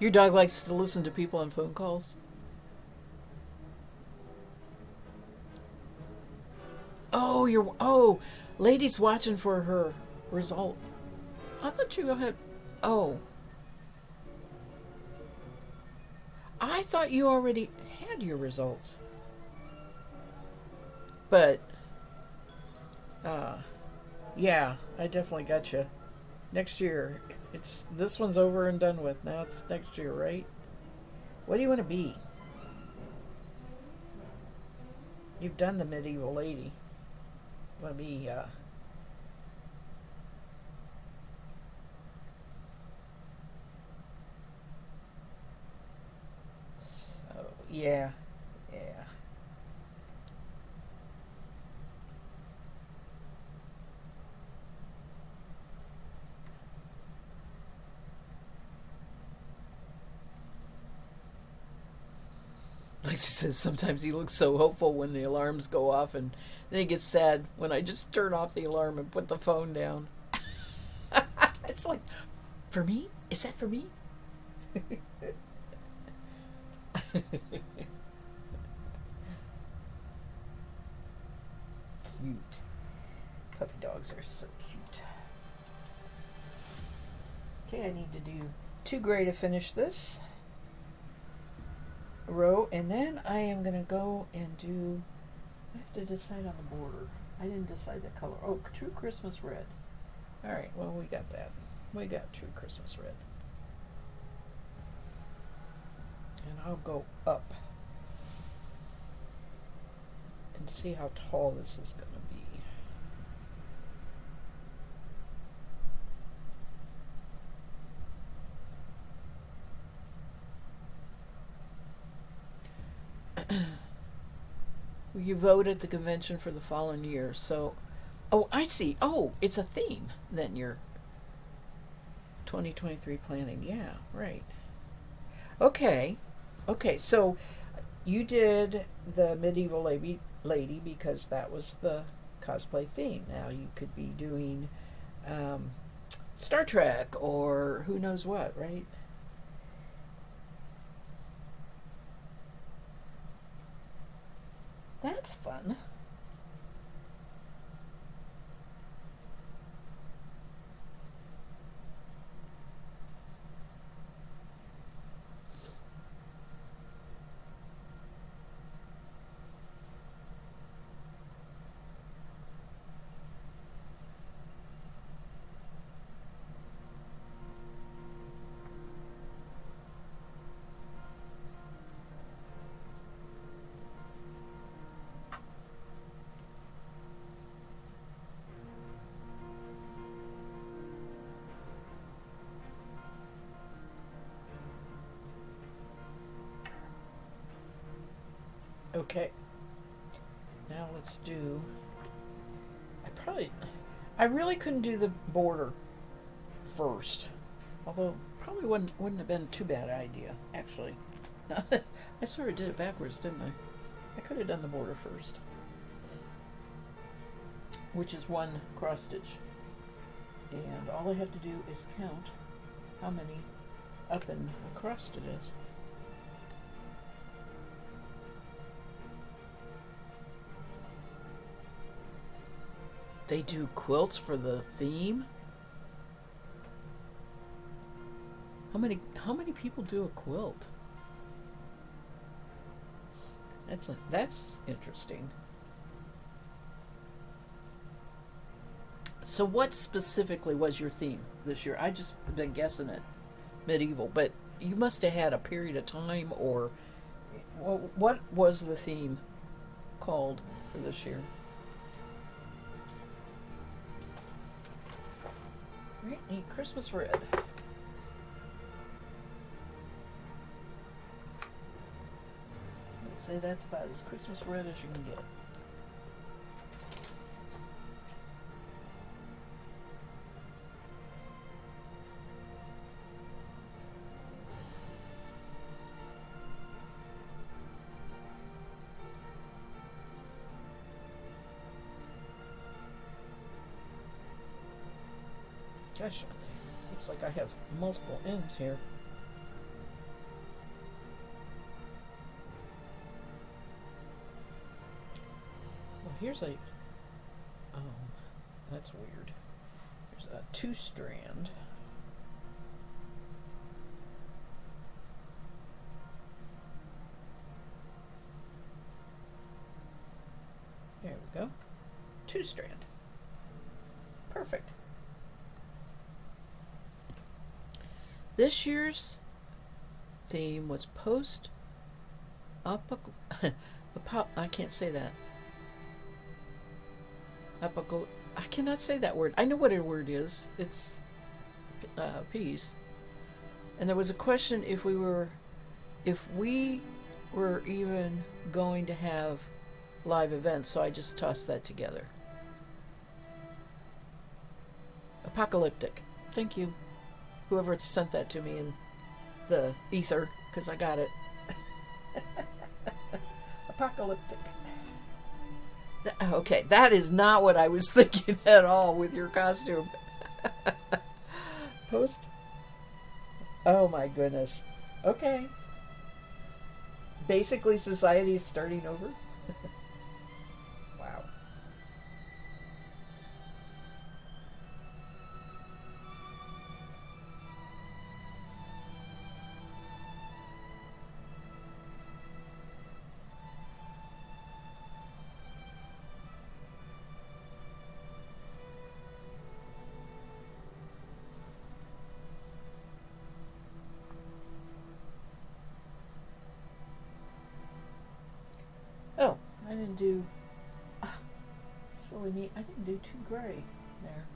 Your dog likes to listen to people on phone calls? Oh, lady's watching for her result. I thought you had. Oh. I thought you already had your results. But, yeah, I definitely got you. Next year. This one's over and done with. Now it's next year, right? What do you want to be? You've done the medieval lady. You want to be, so, yeah. Like she says, sometimes he looks so hopeful when the alarms go off, and then he gets sad when I just turn off the alarm and put the phone down. It's like, for me? Is that for me? Cute. Puppy dogs are so cute. Okay, I need to do 2 gray to finish this row, and then I am going to go and do, I have to decide on the border. I didn't decide the color. Oh, True Christmas Red. Alright, well, we got that. We got True Christmas Red. And I'll go up and see how tall this is going to be. You vote at the convention for the following year, so I see. Oh, it's a theme then, your 2023 planning. Yeah, right. Okay. So you did the medieval lady because that was the cosplay theme. Now you could be doing Star Trek or who knows what, right? That's fun. Okay. Now let's do. I really couldn't do the border first, although probably wouldn't have been too bad idea actually. I sort of did it backwards, didn't I? I could have done the border first, which is one cross stitch, and all I have to do is count how many up and across it is. They do quilts for the theme? How many people do a quilt? That's interesting. So what specifically was your theme this year? I just been guessing it medieval, but you must have had a period of time, or what was the theme called for this year? Right, neat Christmas red. I'd say that's about as Christmas red as you can get. Gosh, looks like I have multiple ends here. Well, here's a... Oh, that's weird. There's a 2-strand. There we go. 2-strand. Perfect. This year's theme was post I can't say that. I cannot say that word. I know what a word is. It's peace. And there was a question if we were even going to have live events, so I just tossed that together. Apocalyptic. Thank you. Whoever sent that to me in the ether, because I got it. Apocalyptic. Okay, that is not what I was thinking at all with your costume. Post? Oh my goodness. Okay. Basically, society is starting over. Wow. Oh, I didn't do... silly me. I didn't do 2 gray there.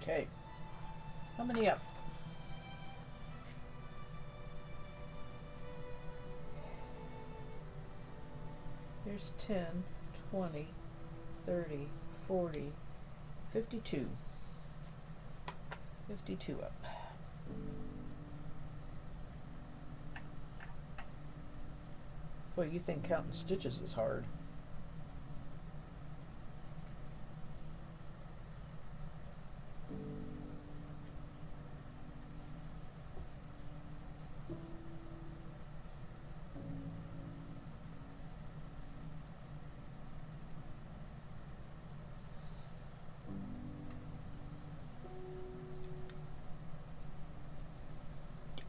Okay. How many up? Here's 10, 20, 30, 40, 52. 52 up. Well, you think counting stitches is hard.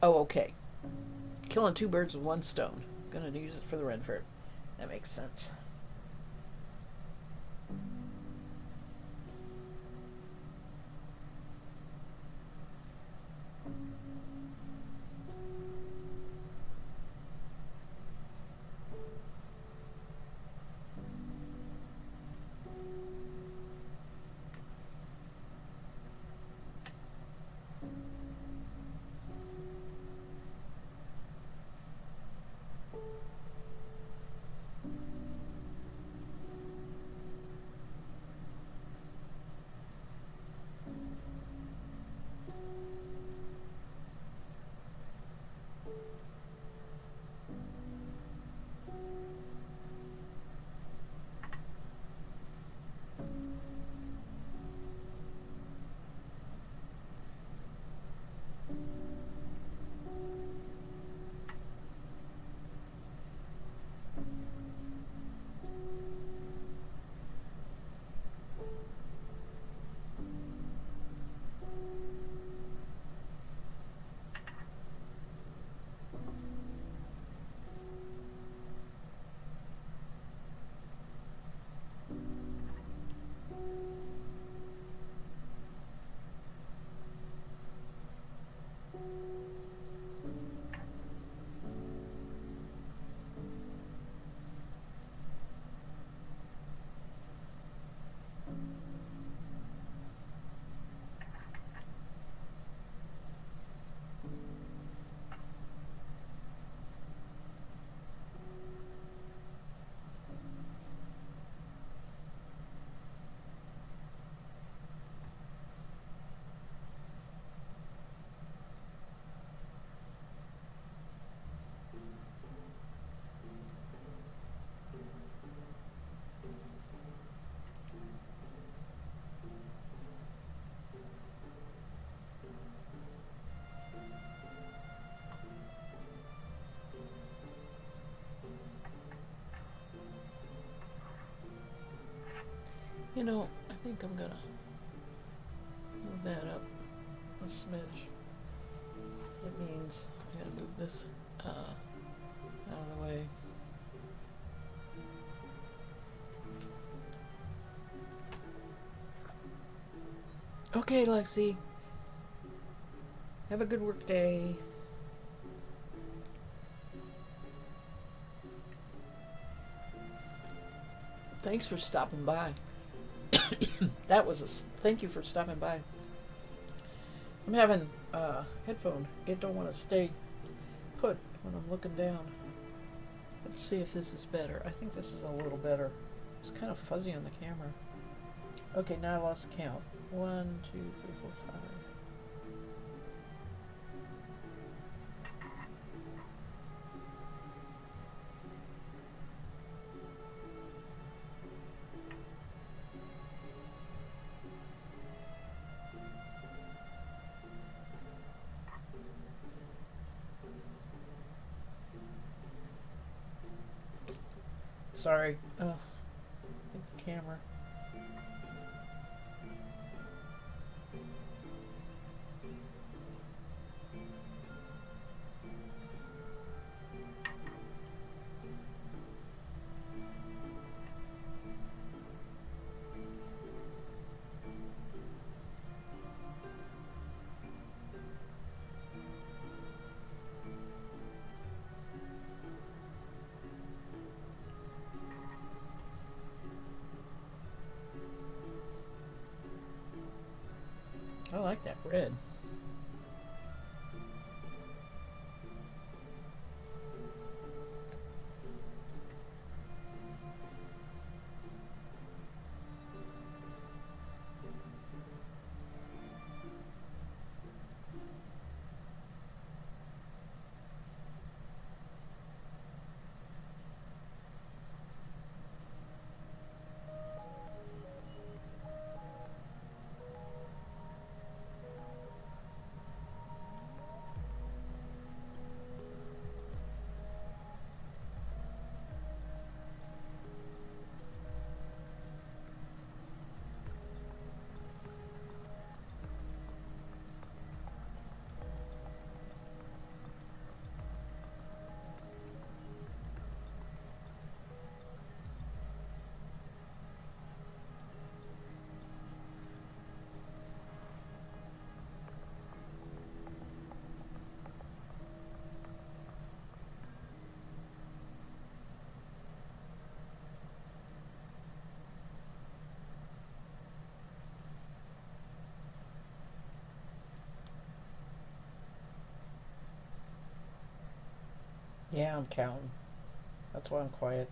Oh, okay. Killing two birds with one stone. Gonna use it for the Renford. That makes sense. You know, I think I'm gonna move that up a smidge. It means I gotta move this out of the way. Okay, Lexi. Have a good work day. Thanks for stopping by. That was thank you for stopping by. I'm having headphone. It don't want to stay put when I'm looking down. Let's see if this is better. I think this is a little better. It's kind of fuzzy on the camera. Okay, now I lost count. 1, 2, 3, 4, 5. Sorry. Oh, I think the camera. like that red. Yeah, I'm counting. That's why I'm quiet.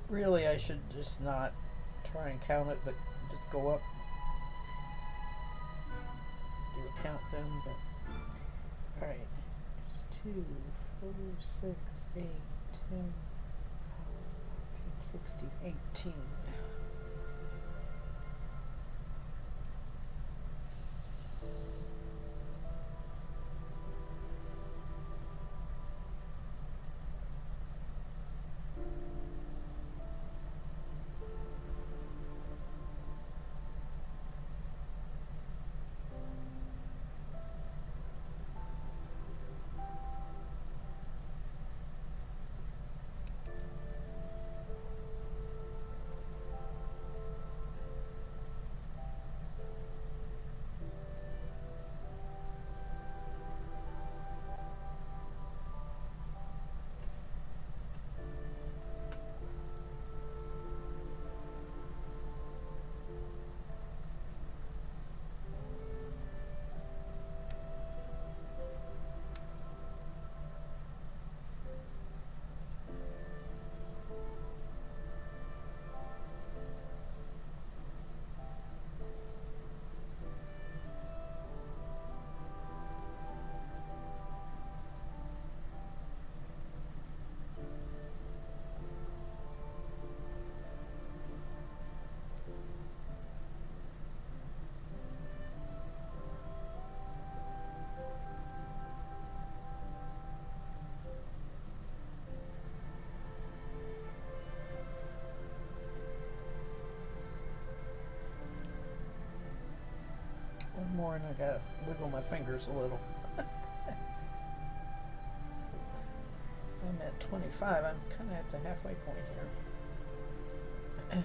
Really, I should just not try and count it, but just go up, do a count then. But all right, there's 2, 4, 6, 8, 10, 16, 18. more and I gotta wiggle my fingers a little. I'm at 25. I'm kind of at the halfway point here.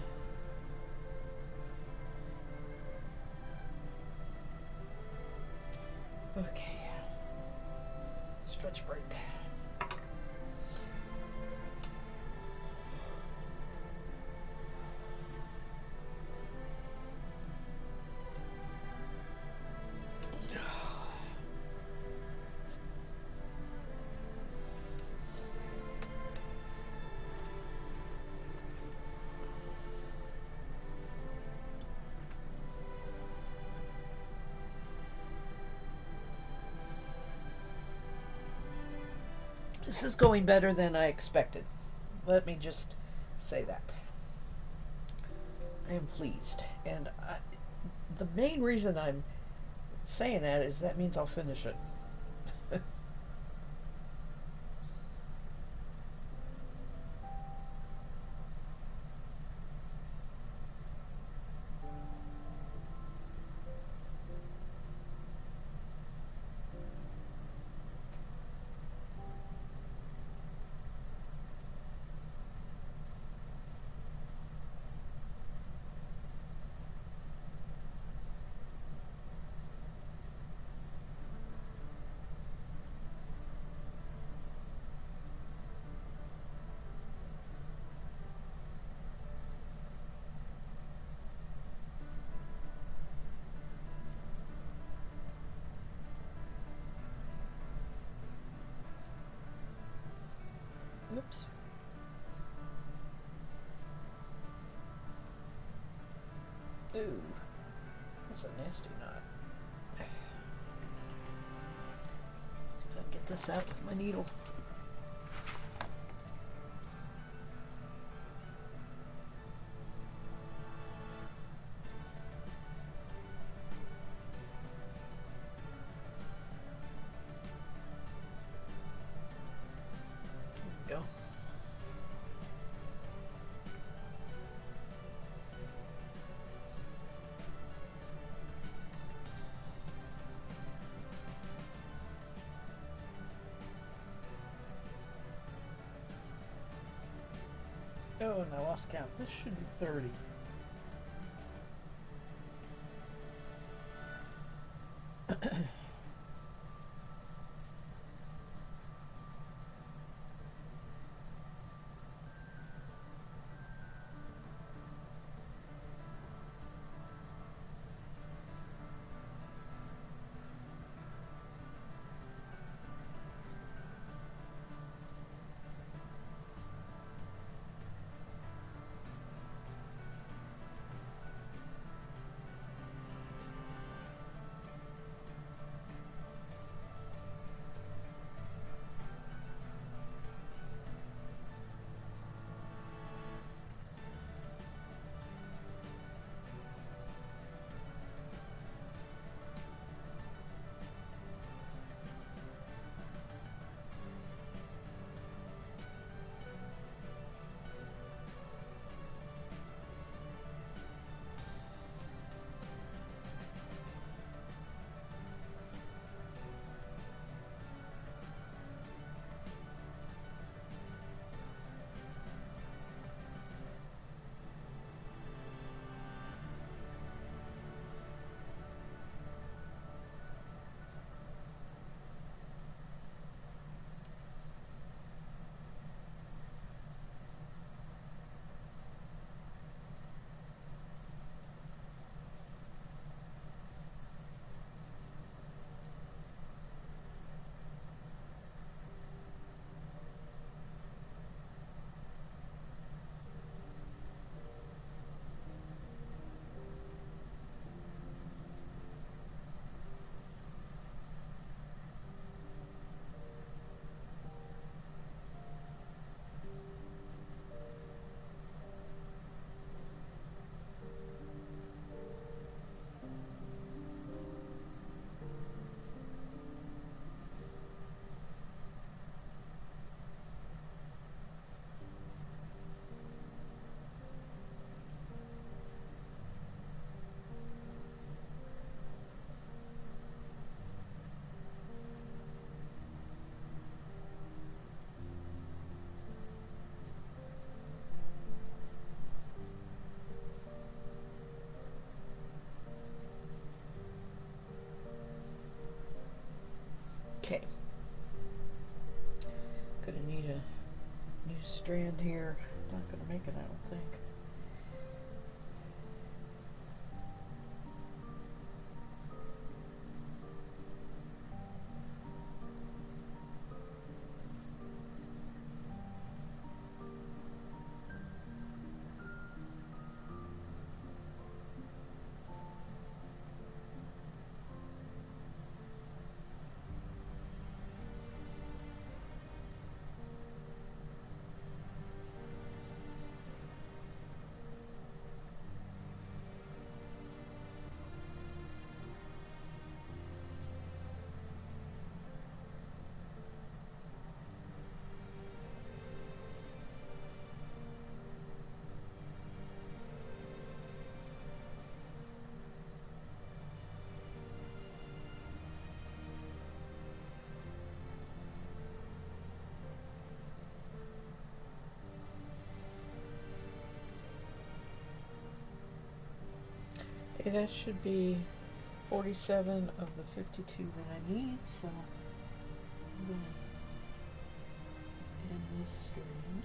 Okay. Stretch break. This is going better than I expected. Let me just say that. I am pleased. And the main reason I'm saying that is that means I'll finish it. Oops. Ooh, that's a nasty knot. See if I can get this out with my needle. There we go. Oh, and I lost count. This should be 30. Okay. Gonna need a new strand here. Not gonna make it, I don't think. Okay, that should be 47 of the 52 that I need, so I'm going to end this strand.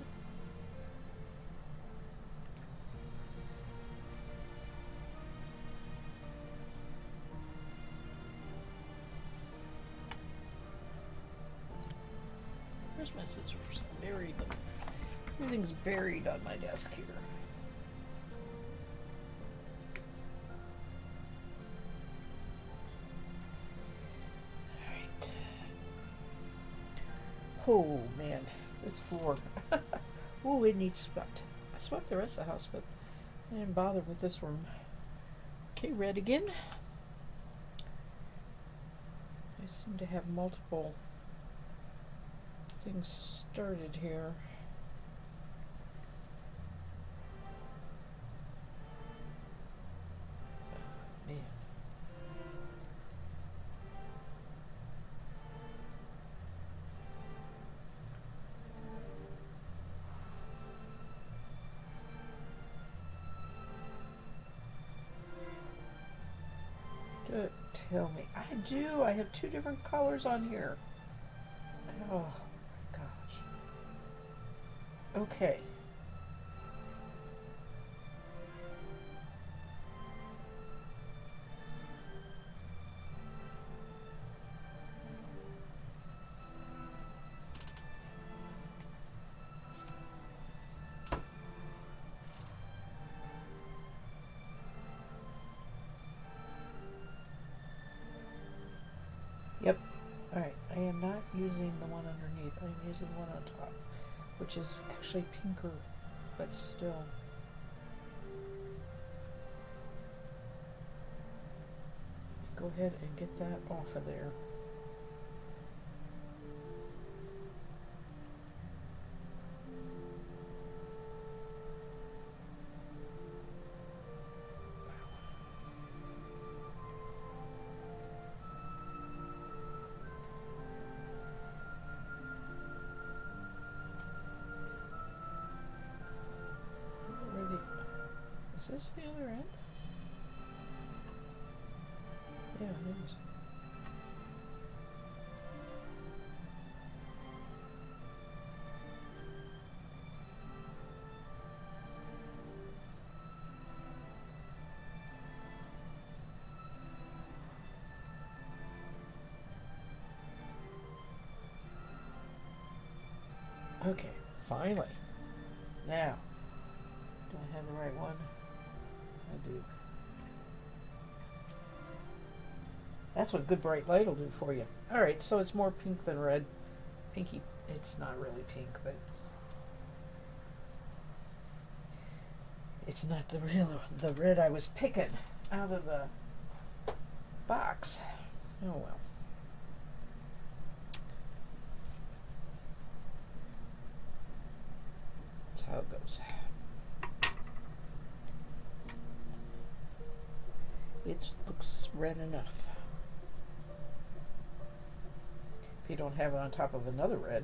Where's my scissors? I buried them. Everything's buried on my desk here. Oh man, this floor. Oh, it needs swept. I swept the rest of the house, but I didn't bother with this room. Okay, red again. I seem to have multiple things started here. Oh, man. Don't tell me. I do. I have two different colors on here. Oh my gosh. Okay. Yep. Alright, I am not using the one underneath. I'm using the one on top, which is actually pinker, but still. Go ahead and get that off of there. Is this the other end? Yeah, it is. Okay, finally. Now, do I have the right one? I do. That's what good bright light will do for you. Alright, so it's more pink than red. Pinky, it's not really pink, but it's not the red I was picking out of the box. Oh well. That's how it goes. It looks red enough. If you don't have it on top of another red.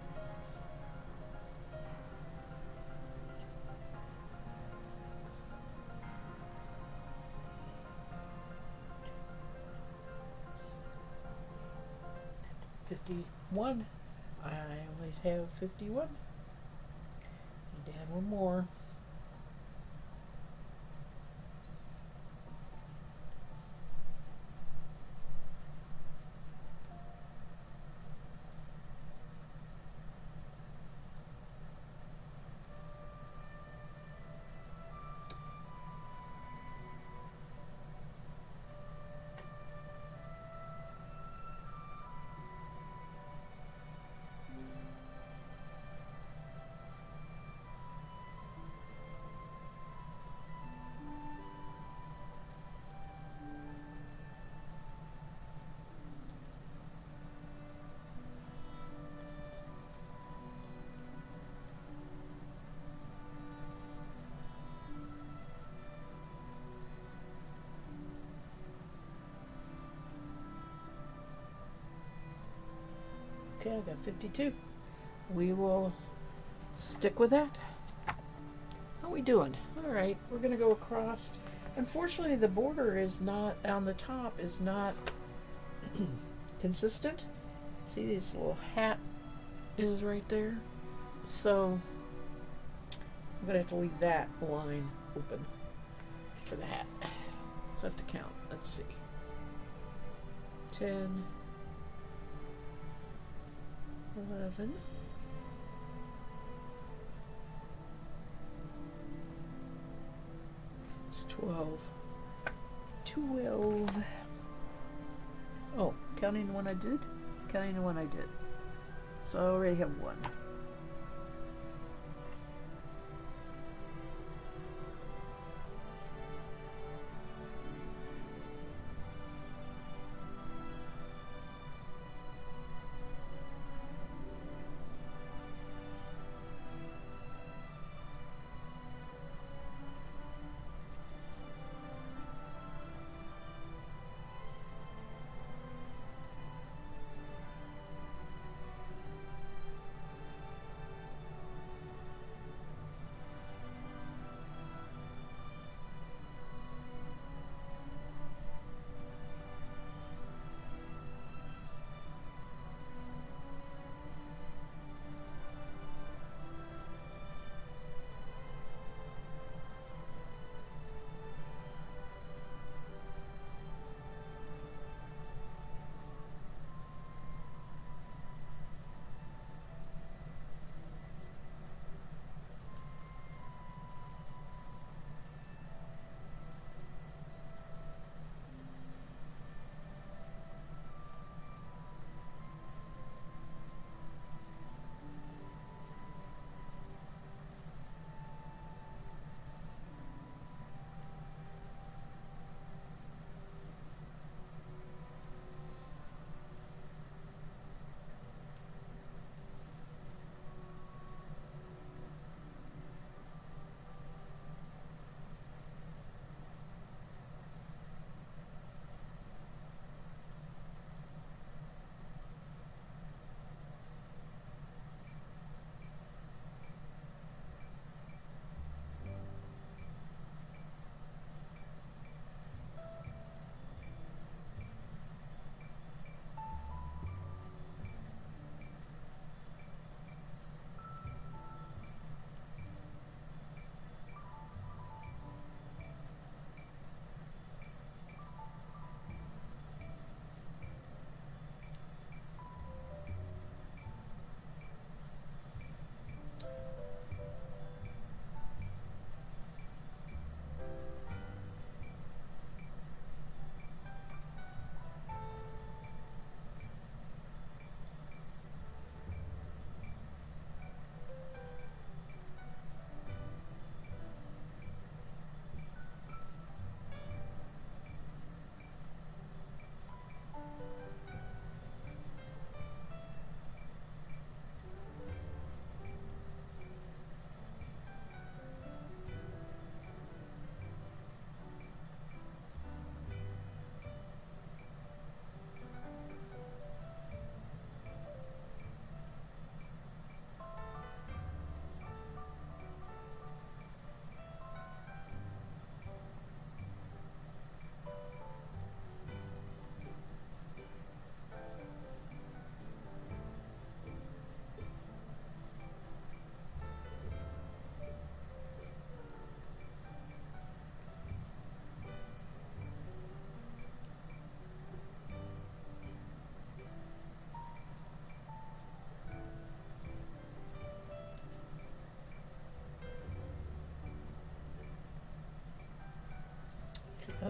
51. I always have 51. Need to add one more. Okay, I got 52. We will stick with that. How we doing? All right, we're going to go across. Unfortunately, the border is not, on the top, is not consistent. See this little hat is right there? So, I'm going to have to leave that line open for the hat. So I have to count. Let's see. 10, 11, 12, 12. Oh, counting the one I did? Counting the one I did. So I already have one.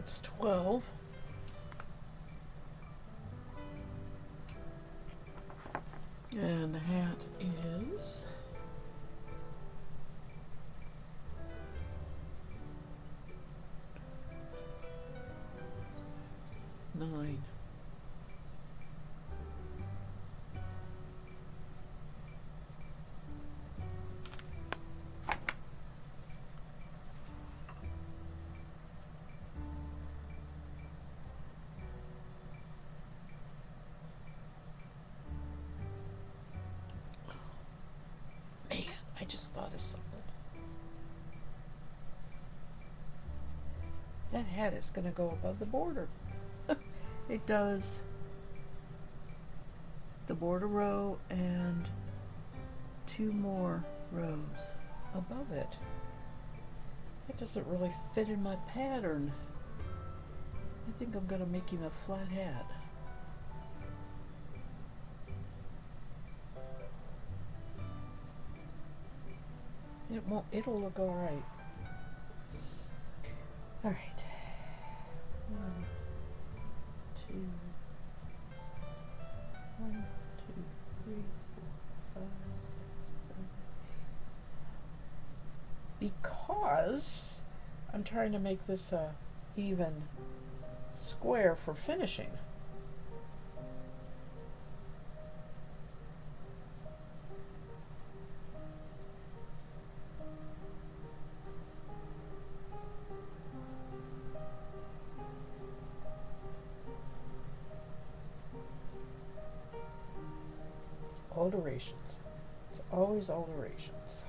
That's 12. And the hat is 9. Man, I just thought of something. That hat is going to go above the border. It does the border row and 2 more rows above it. It doesn't really fit in my pattern. I think I'm going to make him a flat hat. It'll look alright. Alright. 1, 2, 1, 2, 3, 4, 5, 6, 7. Because I'm trying to make this a even square for finishing. Alterations. It's always alterations.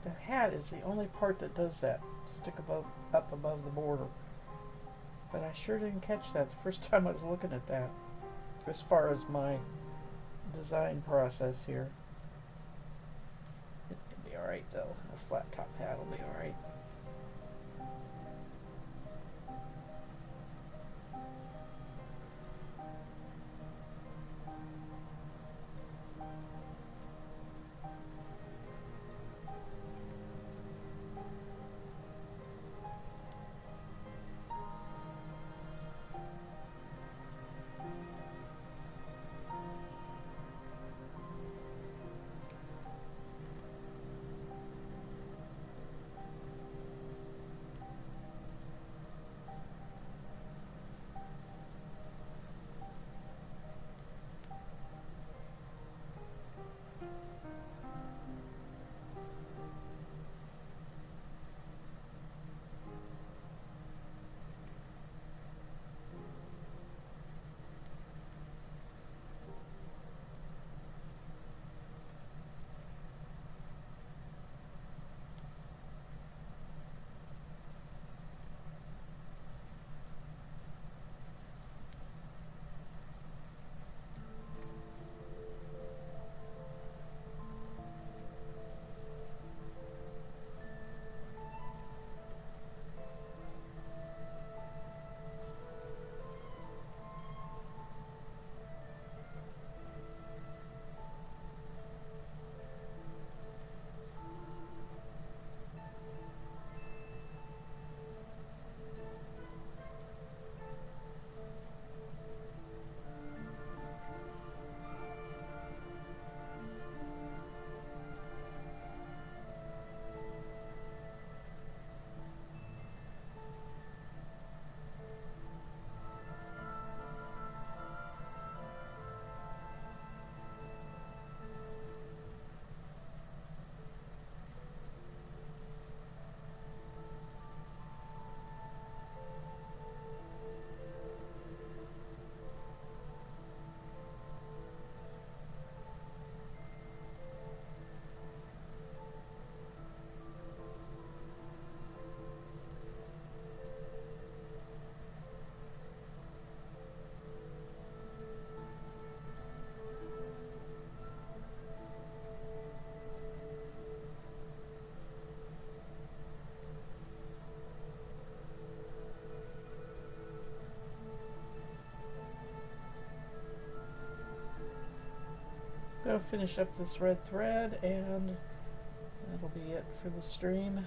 The hat is the only part that does that, up above the border. But I sure didn't catch that the first time I was looking at that, as far as my design process here. It'll be alright though. A flat top hat will be alright. go finish up this red thread, and that'll be it for the stream.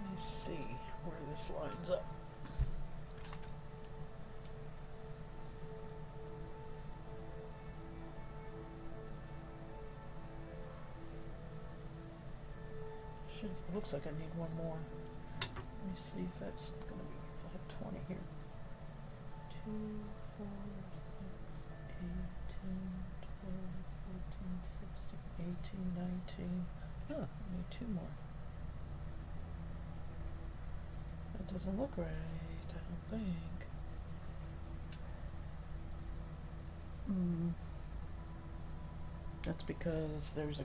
Let me see where this lines up. Looks like I need one more. Let me see if that's going to be, if I have 20 here. 2, 4, 6, 8, 10, 12, 14, 16, 18, 19. Oh, I need 2 more. That doesn't look right, I don't think. That's because there's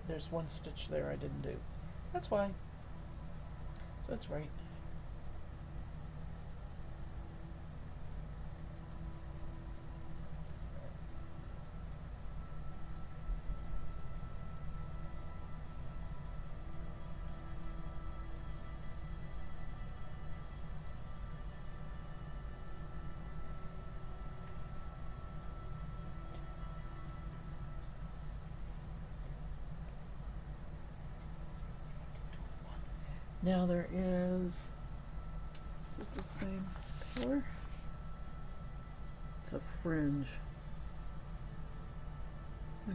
there's one stitch there I didn't do. That's why. So that's right. Now there is it the same color? It's a fringe.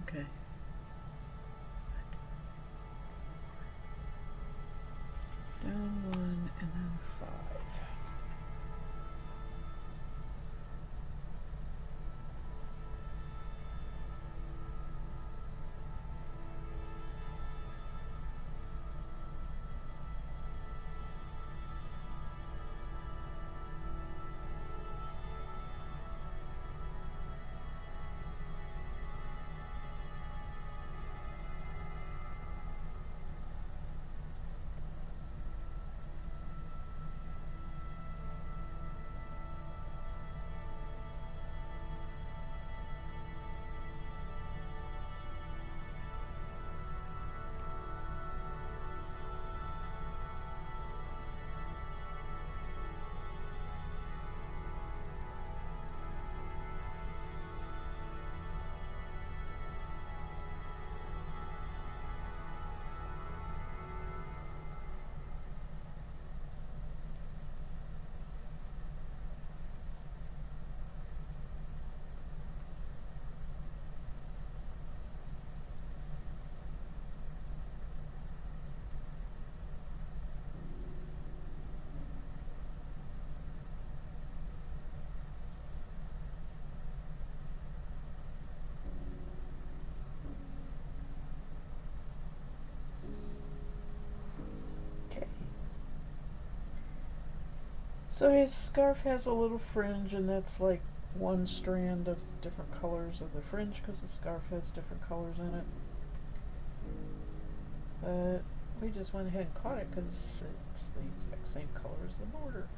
Okay. Down 1 and then 5. So his scarf has a little fringe, and that's like one strand of different colors of the fringe because the scarf has different colors in it. But we just went ahead and caught it because it's the exact same color as the border.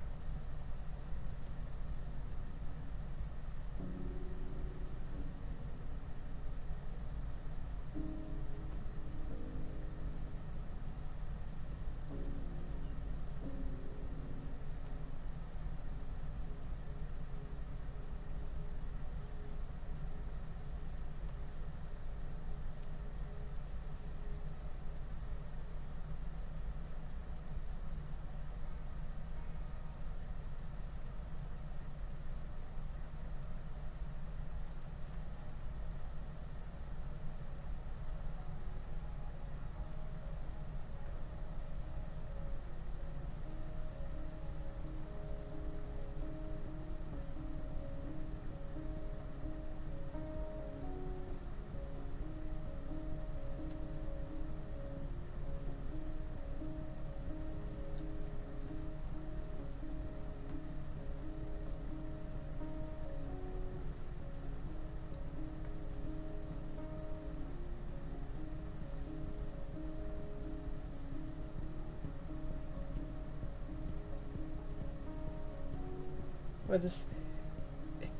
But this,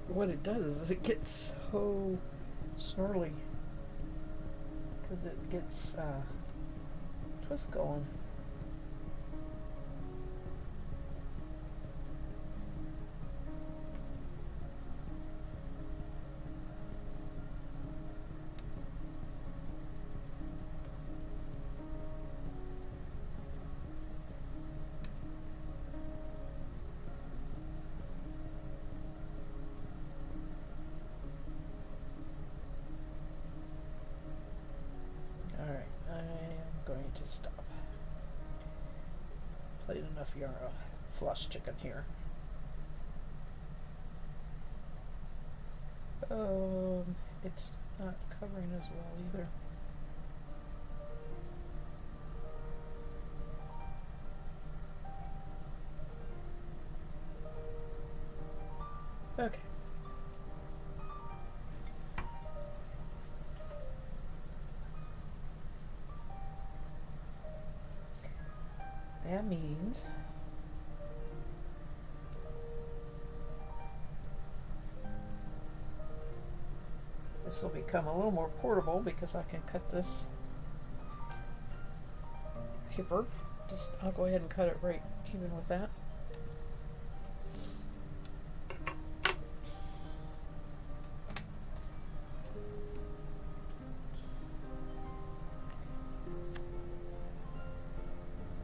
what it does is it gets so snarly because it gets twist going. stop. Played enough Yarrow flush chicken here. It's not covering as well either. Okay. That means this will become a little more portable because I can cut this paper. I'll go ahead and cut it right even with that.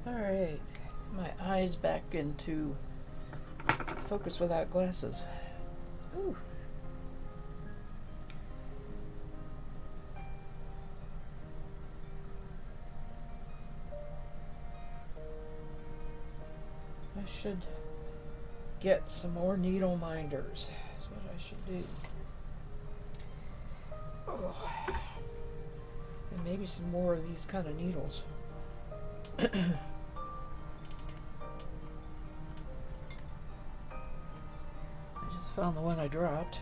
Alright, my eyes back into focus without glasses. Ooh. I should get some more needle minders. That's what I should do. Oh. And maybe some more of these kind of needles. I just found the one I dropped.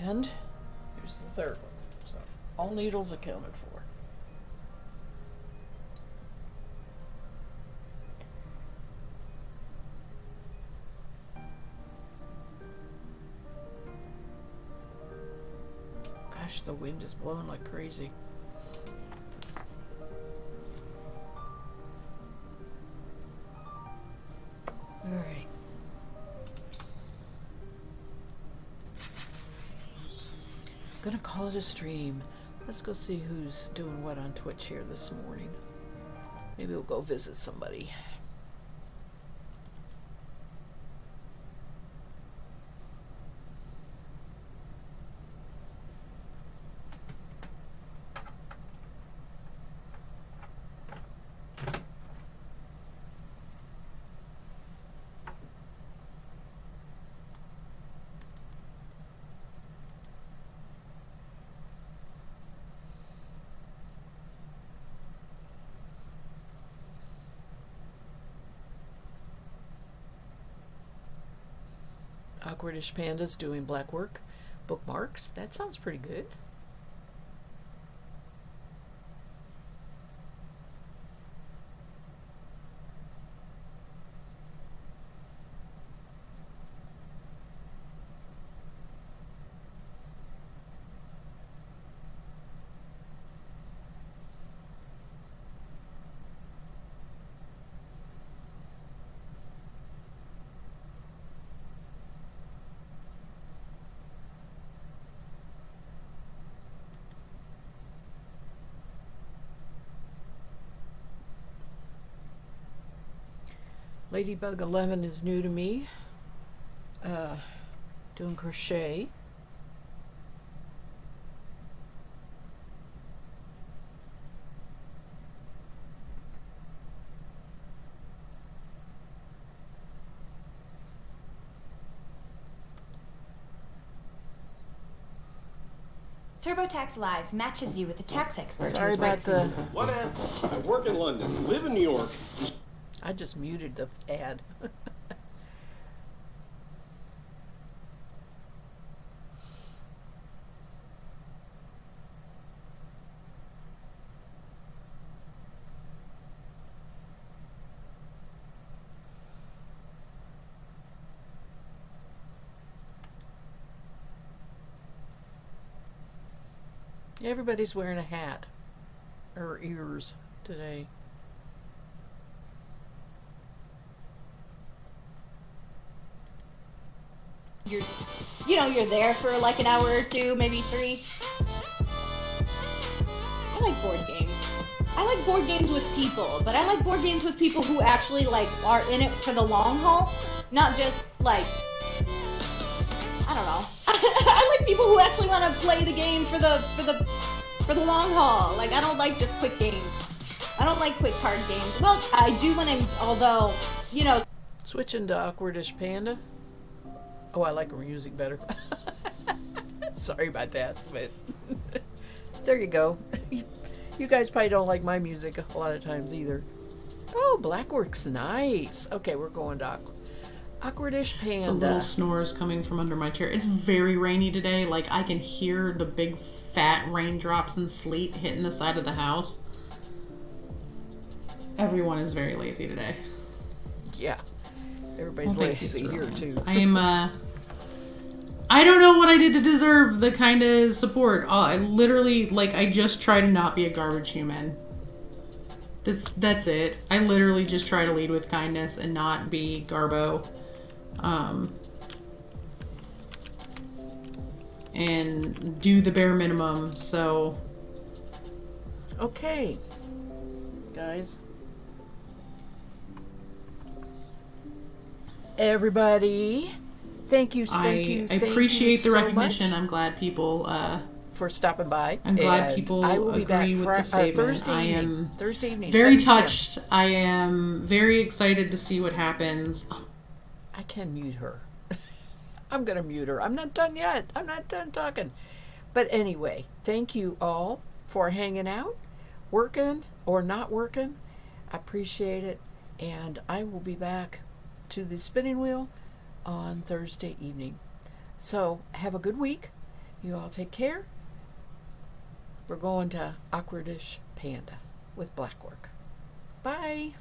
And here's the third one. So all needles accounted for. Gosh, the wind is blowing like crazy. Alright. Gonna call it a stream. Let's go see who's doing what on Twitch here this morning. Maybe we'll go visit somebody. Awkwardish Pandas doing black work. Bookmarks. That sounds pretty good. Ladybug 11 is new to me. Doing crochet. TurboTax Live matches you with a tax expert. Sorry who's right about for the... you. Whatever. I work in London, live in New York. I just muted the ad. Everybody's wearing a hat or ears today. You're there for like an hour or two, maybe 3. I like board games. I like board games with people, but I like board games with people who actually like are in it for the long haul, not just like, I don't know. I like people who actually want to play the game for the for the long haul. Like, I don't like just quick games. I don't like quick card games. Well, I do when I'm, although, you know. Switching to Awkwardish Panda. Oh, I like her music better. Sorry about that, but there you go. You guys probably don't like my music a lot of times either. Oh, Blackwork's nice. Okay, we're going to Awkwardish The Panda. little snores coming from under my chair. It's very rainy today. Like, I can hear the big fat raindrops and sleet hitting the side of the house. Everyone is very lazy today. Yeah, everybody's Well, thank you, lazy here Sterling. too. I am, I don't know what I did to deserve the kind of support. I literally, like, I just try to not be a garbage human. That's it. I literally just try to lead with kindness and not be Garbo. And do the bare minimum, so... Okay, guys. Everybody, thank you I thank appreciate you the so recognition. much I'm glad people, for stopping by. I'm glad And people I will be back agree with the statement. Thursday I evening. am Thursday evening. very 7 p.m. touched. I am very excited to see what happens. I can mute her. I'm gonna mute her. I'm not done yet. I'm not done talking. But anyway, thank you all for hanging out, working or not working. I appreciate it, and I will be back to the spinning wheel on Thursday evening. So have a good week. You all take care. We're going to Awkwardish Panda with Blackwork. Bye.